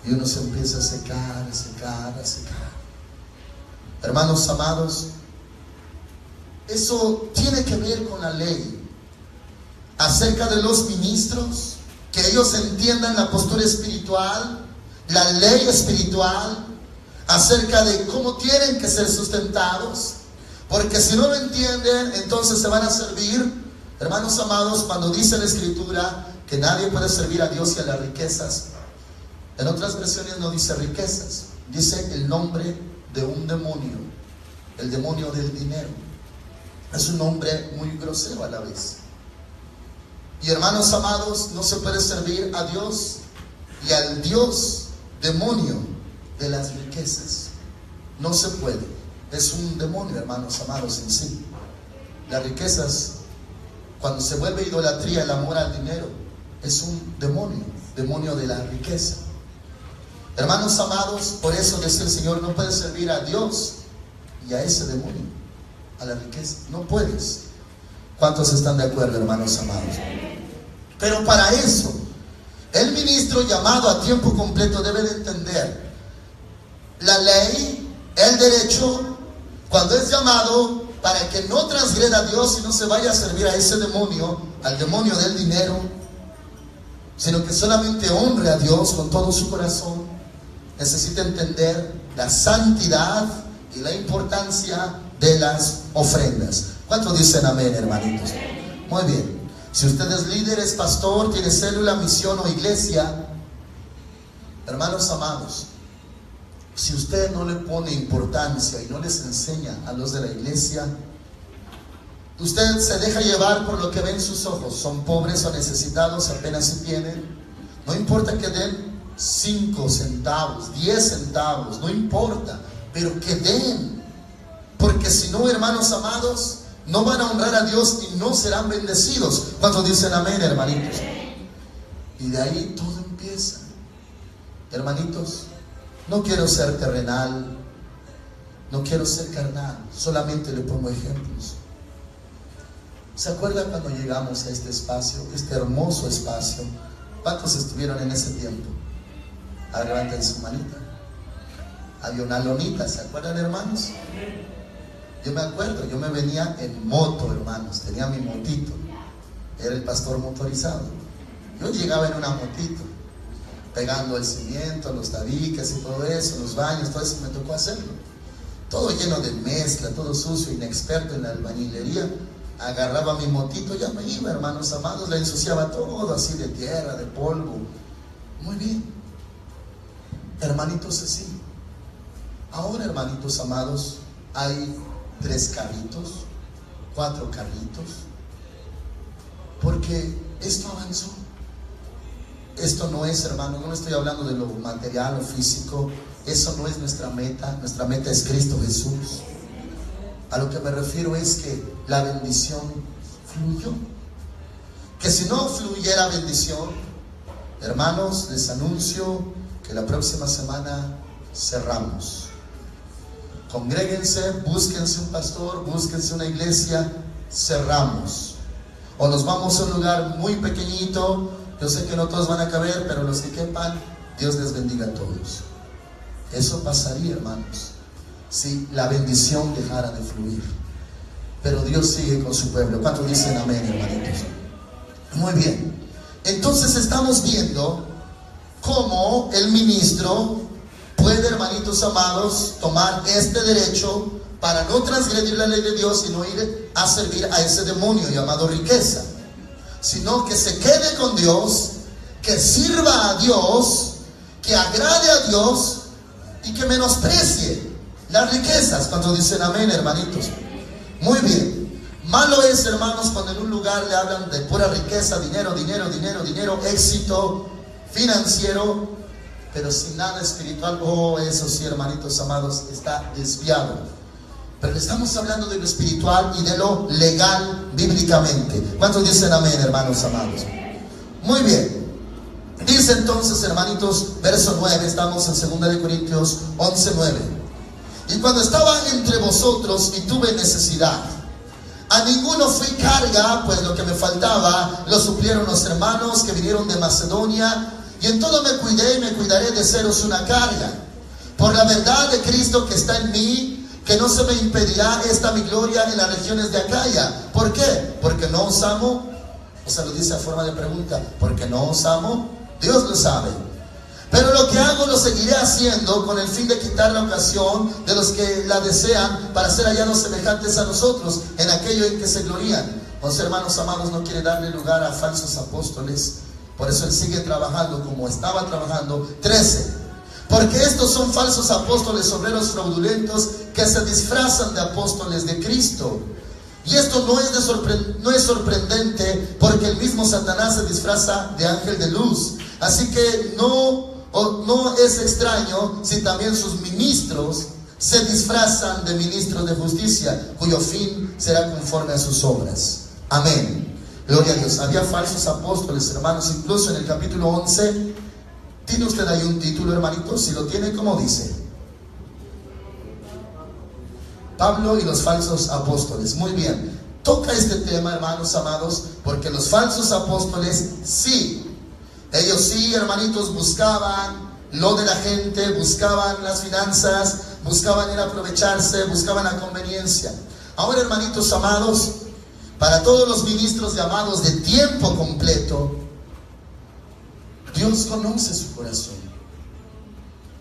Y uno se empieza a secar, a secar, a secar. Hermanos amados, eso tiene que ver con la ley. Acerca de los ministros, que ellos entiendan la postura espiritual, la ley espiritual, acerca de cómo tienen que ser sustentados. Porque si no lo entienden, entonces se van a servir. Hermanos amados, cuando dice la Escritura que nadie puede servir a Dios y a las riquezas, en otras versiones no dice riquezas, dice el nombre de un demonio, el demonio del dinero. Es un nombre muy grosero a la vez. Y hermanos amados, no se puede servir a Dios y al Dios demonio de las riquezas. No se puede. Es un demonio, hermanos amados, en sí. Las riquezas, cuando se vuelve idolatría, el amor al dinero, es un demonio, demonio de la riqueza. Hermanos amados, por eso dice el Señor, no puedes servir a Dios y a ese demonio, a la riqueza. No puedes. ¿Cuántos están de acuerdo, hermanos amados? Pero para eso, el ministro llamado a tiempo completo debe de entender la ley, el derecho, cuando es llamado, para que no transgreda a Dios y no se vaya a servir a ese demonio, al demonio del dinero, sino que solamente honre a Dios con todo su corazón. Necesita entender la santidad y la importancia de las ofrendas. ¿Cuántos dicen amén, hermanitos? Muy bien. Si usted es líder, es pastor, tiene célula, misión o iglesia, hermanos amados, si usted no le pone importancia y no les enseña a los de la iglesia, usted se deja llevar por lo que ven sus ojos. Son pobres o necesitados, apenas si tienen. No importa que den 5 centavos, 10 centavos, no importa, pero que den. Porque si no, hermanos amados, no van a honrar a Dios y no serán bendecidos. ¿Cuántos dicen amén, hermanitos? Y de ahí todo empieza. Hermanitos, no quiero ser terrenal, no quiero ser carnal, solamente le pongo ejemplos. ¿Se acuerda cuando llegamos a este espacio, este hermoso espacio? ¿Cuántos estuvieron en ese tiempo? A ver, levanten su manita. Había una lonita, ¿se acuerdan, hermanos? Yo me acuerdo, yo me venía en moto, hermanos, tenía mi motito, era el pastor motorizado. Yo llegaba en una motito, pegando el cimiento, los tabiques y todo eso, los baños, todo eso me tocó hacerlo. Todo lleno de mezcla, todo sucio, inexperto en la albañilería. Agarraba mi motito, ya me iba, hermanos amados, la ensuciaba todo así de tierra, de polvo. Muy bien, hermanitos, así. Ahora, hermanitos amados, hay 3 carritos, 4 carritos, porque esto avanzó. Esto no es, hermano, no estoy hablando de lo material o físico, eso no es nuestra meta es Cristo Jesús. A lo que me refiero es que la bendición fluyó. Que si no fluyera bendición, Hermanos, les anuncio que la próxima semana cerramos. Congréguense, búsquense un pastor, búsquense una iglesia, cerramos. O nos vamos a un lugar muy pequeñito. Yo sé que no todos van a caber, pero los que quepan, Dios les bendiga a todos. Eso pasaría, hermanos, si la bendición dejara de fluir. Pero Dios sigue con su pueblo. ¿Cuántos dicen amén, hermanitos? Muy bien. Entonces estamos viendo cómo el ministro puede, hermanitos amados, tomar este derecho para no transgredir la ley de Dios y no ir a servir a ese demonio llamado riqueza, sino que se quede con Dios, que sirva a Dios, que agrade a Dios y que menosprecie las riquezas. Cuando dicen amén, hermanitos. Muy bien. Malo es, hermanos, cuando en un lugar le hablan de pura riqueza, dinero, dinero, dinero, dinero, éxito financiero, pero sin nada espiritual. Oh, eso sí, hermanitos amados, está desviado. Pero le estamos hablando de lo espiritual y de lo legal bíblicamente. ¿Cuántos dicen amén, hermanos amados? Muy bien. Dice entonces, hermanitos, verso 9, estamos en 2 Corintios 11:9. Y cuando estaba entre vosotros y tuve necesidad, a ninguno fui carga, pues lo que me faltaba lo suplieron los hermanos que vinieron de Macedonia, y en todo me cuidé y me cuidaré de seros una carga. Por la verdad de Cristo que está en mí, que no se me impedirá esta mi gloria en las regiones de Acaya. ¿Por qué? Porque no os amo. O sea, lo dice a forma de pregunta. ¿Porque no os amo? Dios lo sabe. Pero lo que hago lo seguiré haciendo con el fin de quitar la ocasión de los que la desean para ser hallados semejantes a nosotros en aquello en que se glorían. Los hermanos amados, no quiere darle lugar a falsos apóstoles. Por eso él sigue trabajando como estaba trabajando. 13. Porque estos son falsos apóstoles, obreros fraudulentos, que se disfrazan de apóstoles de Cristo. Y esto no es sorprendente, porque el mismo Satanás se disfraza de ángel de luz. Así que no es extraño si también sus ministros se disfrazan de ministros de justicia, cuyo fin será conforme a sus obras. Amén. Gloria a Dios. Había falsos apóstoles, hermanos, incluso en el capítulo 11. ¿Tiene usted ahí un título, hermanito? Si lo tiene, ¿cómo dice? Pablo y los falsos apóstoles. Muy bien. Toca este tema, hermanos amados, porque los falsos apóstoles sí, ellos sí, hermanitos, buscaban lo de la gente, buscaban las finanzas, buscaban el aprovecharse, buscaban la conveniencia. Ahora, hermanitos amados, para todos los ministros llamados de tiempo completo, Dios conoce su corazón.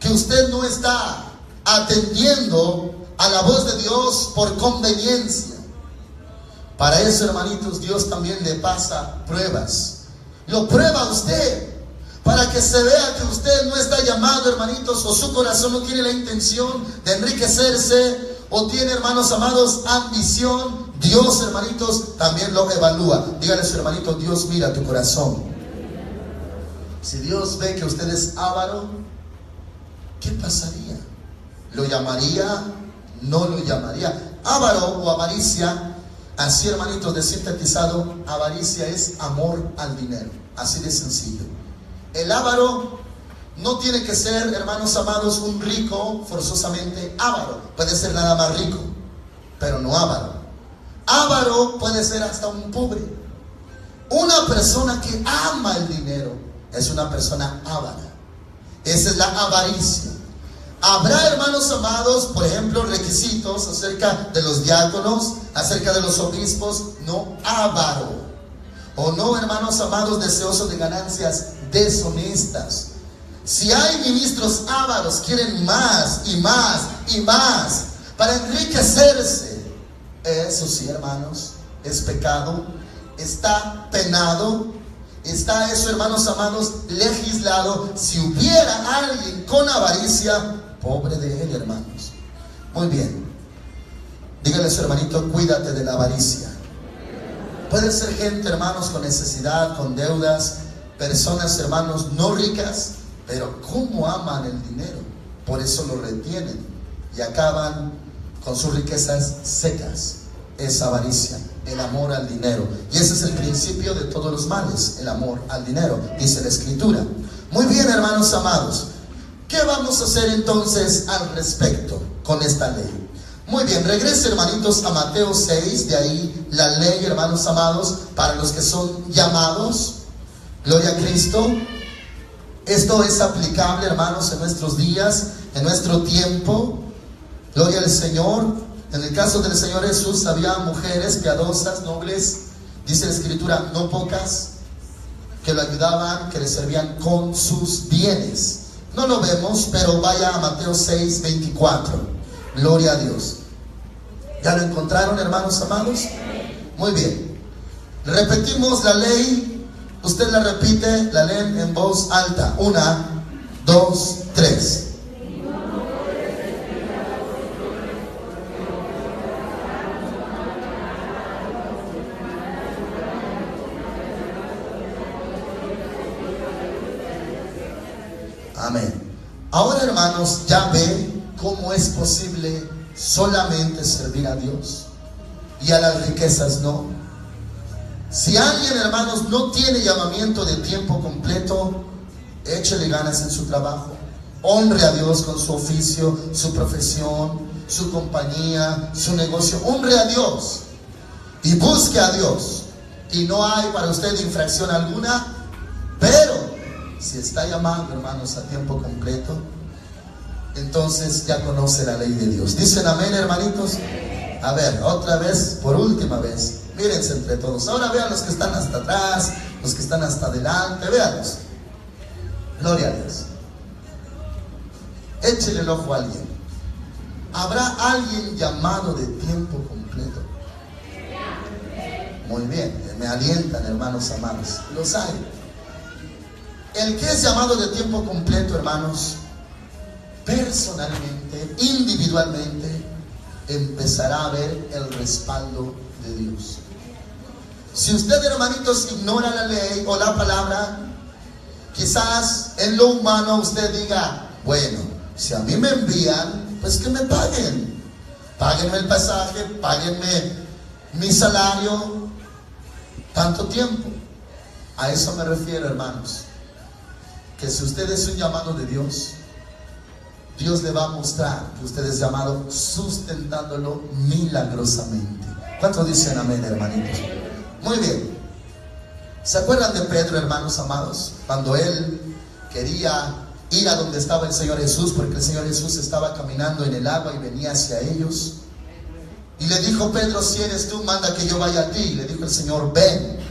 Que usted no está atendiendo a la voz de Dios por conveniencia. Para eso, hermanitos, Dios también le pasa pruebas. Lo prueba usted para que se vea que usted no está llamado, hermanitos, o su corazón no tiene la intención de enriquecerse, o tiene, hermanos amados, ambición. Dios, hermanitos, también lo evalúa. Dígale a su hermanito: Dios mira tu corazón. Si Dios ve que usted es avaro, ¿qué pasaría? ¿Lo llamaría? ¿No lo llamaría? Avaro o avaricia, así, hermanitos, de sintetizado, avaricia es amor al dinero. Así de sencillo. El avaro no tiene que ser, hermanos amados, un rico forzosamente avaro. Puede ser nada más rico, pero no avaro. Avaro puede ser hasta un pobre. Una persona que ama el dinero es una persona avara. Esa es la avaricia. Habrá, hermanos amados, por ejemplo, requisitos acerca de los diáconos, acerca de los obispos, no avaro. O no, hermanos amados, deseosos de ganancias deshonestas. Si hay ministros ávaros, quieren más y más y más para enriquecerse. Eso sí, hermanos, es pecado, está penado, está eso, hermanos amados, legislado. Si hubiera alguien con avaricia, pobre de él, hermanos. Muy bien. Dígale a su hermanito: cuídate de la avaricia. Puede ser gente, hermanos, con necesidad, con deudas, personas, hermanos, no ricas, pero cómo aman el dinero. Por eso lo retienen y acaban con sus riquezas secas. es avaricia, el amor al dinero. Y ese es el principio de todos los males, el amor al dinero, dice la Escritura. Muy bien, hermanos amados, ¿qué vamos a hacer entonces al respecto con esta ley? Muy bien, regrese, hermanitos, a Mateo 6, de ahí la ley, hermanos amados, para los que son llamados. Gloria a Cristo. Esto es aplicable, hermanos, en nuestros días, en nuestro tiempo. Gloria al Señor. En el caso del Señor Jesús había mujeres piadosas, nobles, dice la Escritura, no pocas, que lo ayudaban, que le servían con sus bienes. No lo vemos, pero vaya a Mateo 6, 24. Gloria a Dios. ¿Ya lo encontraron, hermanos amados? Muy bien. Repetimos la ley. Usted la repite, la leen en voz alta. 1, 2, 3. Amén. Ahora, hermanos, ya ve cómo es posible solamente servir a Dios y a las riquezas no. Si alguien, hermanos, no tiene llamamiento de tiempo completo, échele ganas en su trabajo, honre a Dios con su oficio, su profesión, su compañía, su negocio. Honre a Dios y busque a Dios, y no hay para usted infracción alguna. Pero si está llamado, hermanos, a tiempo completo, entonces ya conoce la ley de Dios. ¿Dicen amén, hermanitos? A ver, otra vez, por última vez, mírense entre todos. Ahora vean los que están hasta atrás, los que están hasta adelante, véanlos. Gloria a Dios. Échele el ojo a alguien. ¿Habrá alguien llamado de tiempo completo? Muy bien, me alientan, hermanos amados. Los hay. El que es llamado de tiempo completo, hermanos, personalmente, individualmente, empezará a ver el respaldo de Dios. Si usted, hermanitos, ignora la ley o la palabra, quizás en lo humano usted diga, bueno, si a mí me envían, pues que me paguen. Páguenme el pasaje, páguenme mi salario, tanto tiempo. A eso me refiero, hermanos, que si usted es un llamado de Dios, Dios le va a mostrar que usted es llamado sustentándolo milagrosamente. ¿Cuántos dicen amén, hermanitos? Muy bien. ¿Se acuerdan de Pedro, hermanos amados? Cuando él quería ir a donde estaba el Señor Jesús, porque el Señor Jesús estaba caminando en el agua y venía hacia ellos. Y le dijo Pedro, si eres tú, manda que yo vaya a ti. Y le dijo el Señor, ven.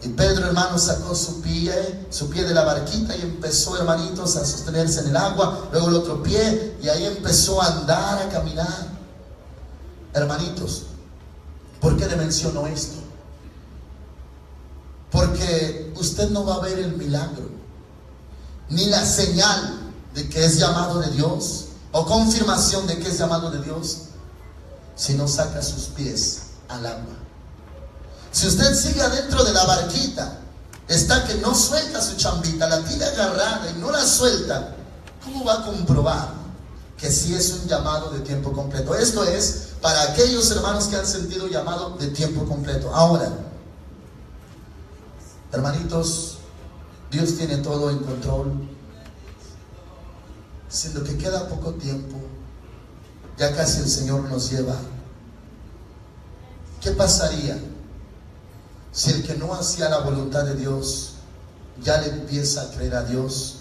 Y Pedro, hermano, sacó su pie de la barquita y empezó, hermanitos, a sostenerse en el agua. Luego el otro pie, y ahí empezó a andar, a caminar. Hermanitos, ¿por qué le menciono esto? Porque usted no va a ver el milagro, ni la señal de que es llamado de Dios, o confirmación de que es llamado de Dios, si no saca sus pies al agua. Si usted sigue adentro de la barquita, está que no suelta su chambita, la tiene agarrada y no la suelta, ¿cómo va a comprobar que sí es un llamado de tiempo completo? Esto es para aquellos hermanos que han sentido llamado de tiempo completo. Ahora, hermanitos, Dios tiene todo en control. Siendo que queda poco tiempo, ya casi el Señor nos lleva. ¿Qué pasaría si el que no hacía la voluntad de Dios ya le empieza a creer a Dios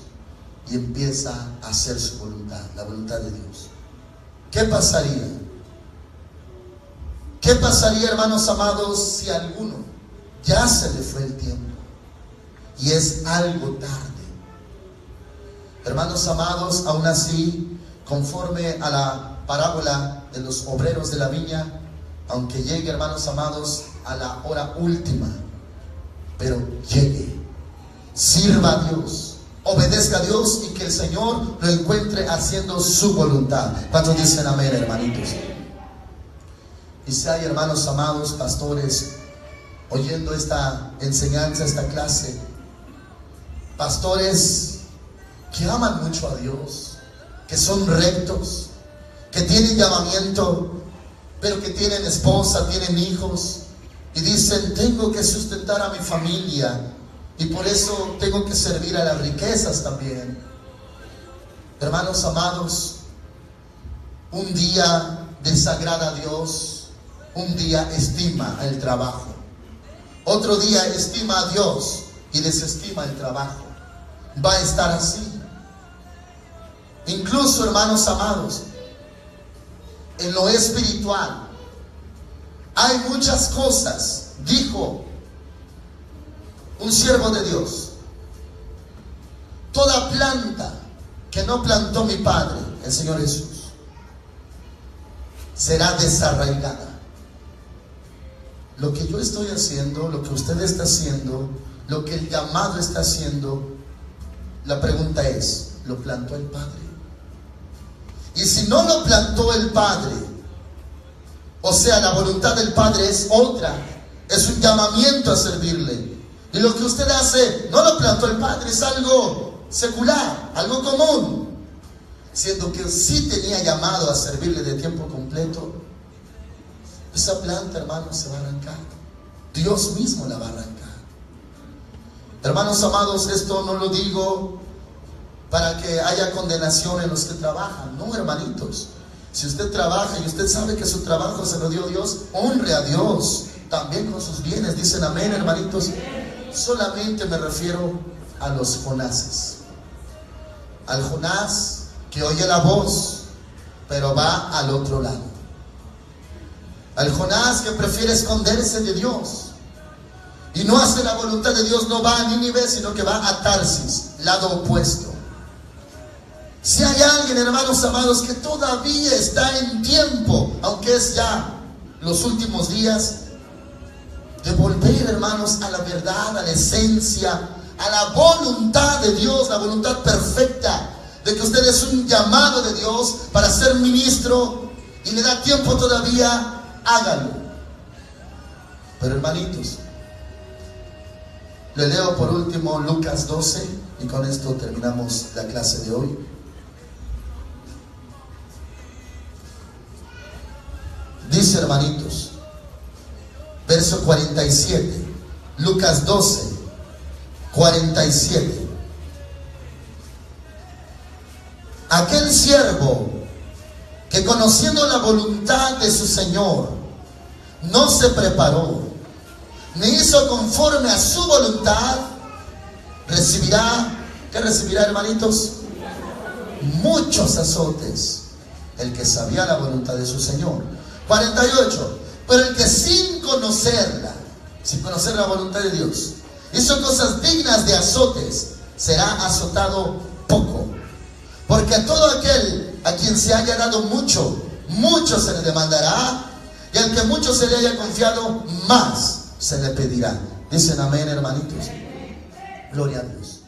y empieza a hacer su voluntad, la voluntad de Dios? ¿Qué pasaría? ¿Qué pasaría, hermanos amados, si a alguno ya se le fue el tiempo y es algo tarde? Hermanos amados, aún así, conforme a la parábola de los obreros de la viña, aunque llegue, hermanos amados, a la hora última, pero llegue, sirva a Dios, obedezca a Dios y que el Señor lo encuentre haciendo su voluntad. ¿Cuántos dicen amén, hermanitos? Y si hay, hermanos amados, pastores, oyendo esta enseñanza, esta clase, pastores que aman mucho a Dios, que son rectos, que tienen llamamiento, pero que tienen esposa, tienen hijos y dicen: tengo que sustentar a mi familia y por eso tengo que servir a las riquezas también. Hermanos amados, un día desagrada a Dios, un día estima el trabajo, otro día estima a Dios y desestima el trabajo. Va a estar así. Incluso, hermanos amados, en lo espiritual hay muchas cosas. Dijo un siervo de Dios: toda planta que no plantó mi Padre, el Señor Jesús, será desarraigada. Lo que yo estoy haciendo, lo que usted está haciendo, lo que el llamado está haciendo, la pregunta es: ¿lo plantó el Padre? Y si no lo plantó el Padre, o sea, la voluntad del Padre es otra, es un llamamiento a servirle, y lo que usted hace no lo plantó el Padre, es algo secular, algo común, siendo que sí tenía llamado a servirle de tiempo completo, esa planta, hermanos, se va a arrancar. Dios mismo la va a arrancar. Hermanos amados, esto no lo digo para que haya condenación en los que trabajan. No, hermanitos. Si usted trabaja y usted sabe que su trabajo se lo dio Dios, honre a Dios también con sus bienes. Dicen amén, hermanitos. Solamente me refiero a los Jonases. Al Jonás que oye la voz, pero va al otro lado. Al Jonás que prefiere esconderse de Dios y no hace la voluntad de Dios. No va a Nínive, sino que va a Tarsis, lado opuesto. Si hay alguien, hermanos amados, que todavía está en tiempo, aunque es ya los últimos días, de volver, hermanos, a la verdad, a la esencia, a la voluntad de Dios, la voluntad perfecta, de que usted es un llamado de Dios para ser ministro y le da tiempo todavía, hágalo. Pero, hermanitos, le leo por último Lucas 12 y con esto terminamos la clase de hoy. Dice, hermanitos, verso 47, Lucas 12, 47. Aquel siervo que, conociendo la voluntad de su Señor, no se preparó ni hizo conforme a su voluntad, recibirá, ¿qué recibirá, hermanitos? Muchos azotes. El que sabía la voluntad de su Señor. 48. Pero el que sin conocerla, sin conocer la voluntad de Dios, hizo cosas dignas de azotes, será azotado poco. Porque a todo aquel a quien se haya dado mucho, mucho se le demandará, y al que mucho se le haya confiado, más se le pedirá. Dicen amén, hermanitos. Gloria a Dios.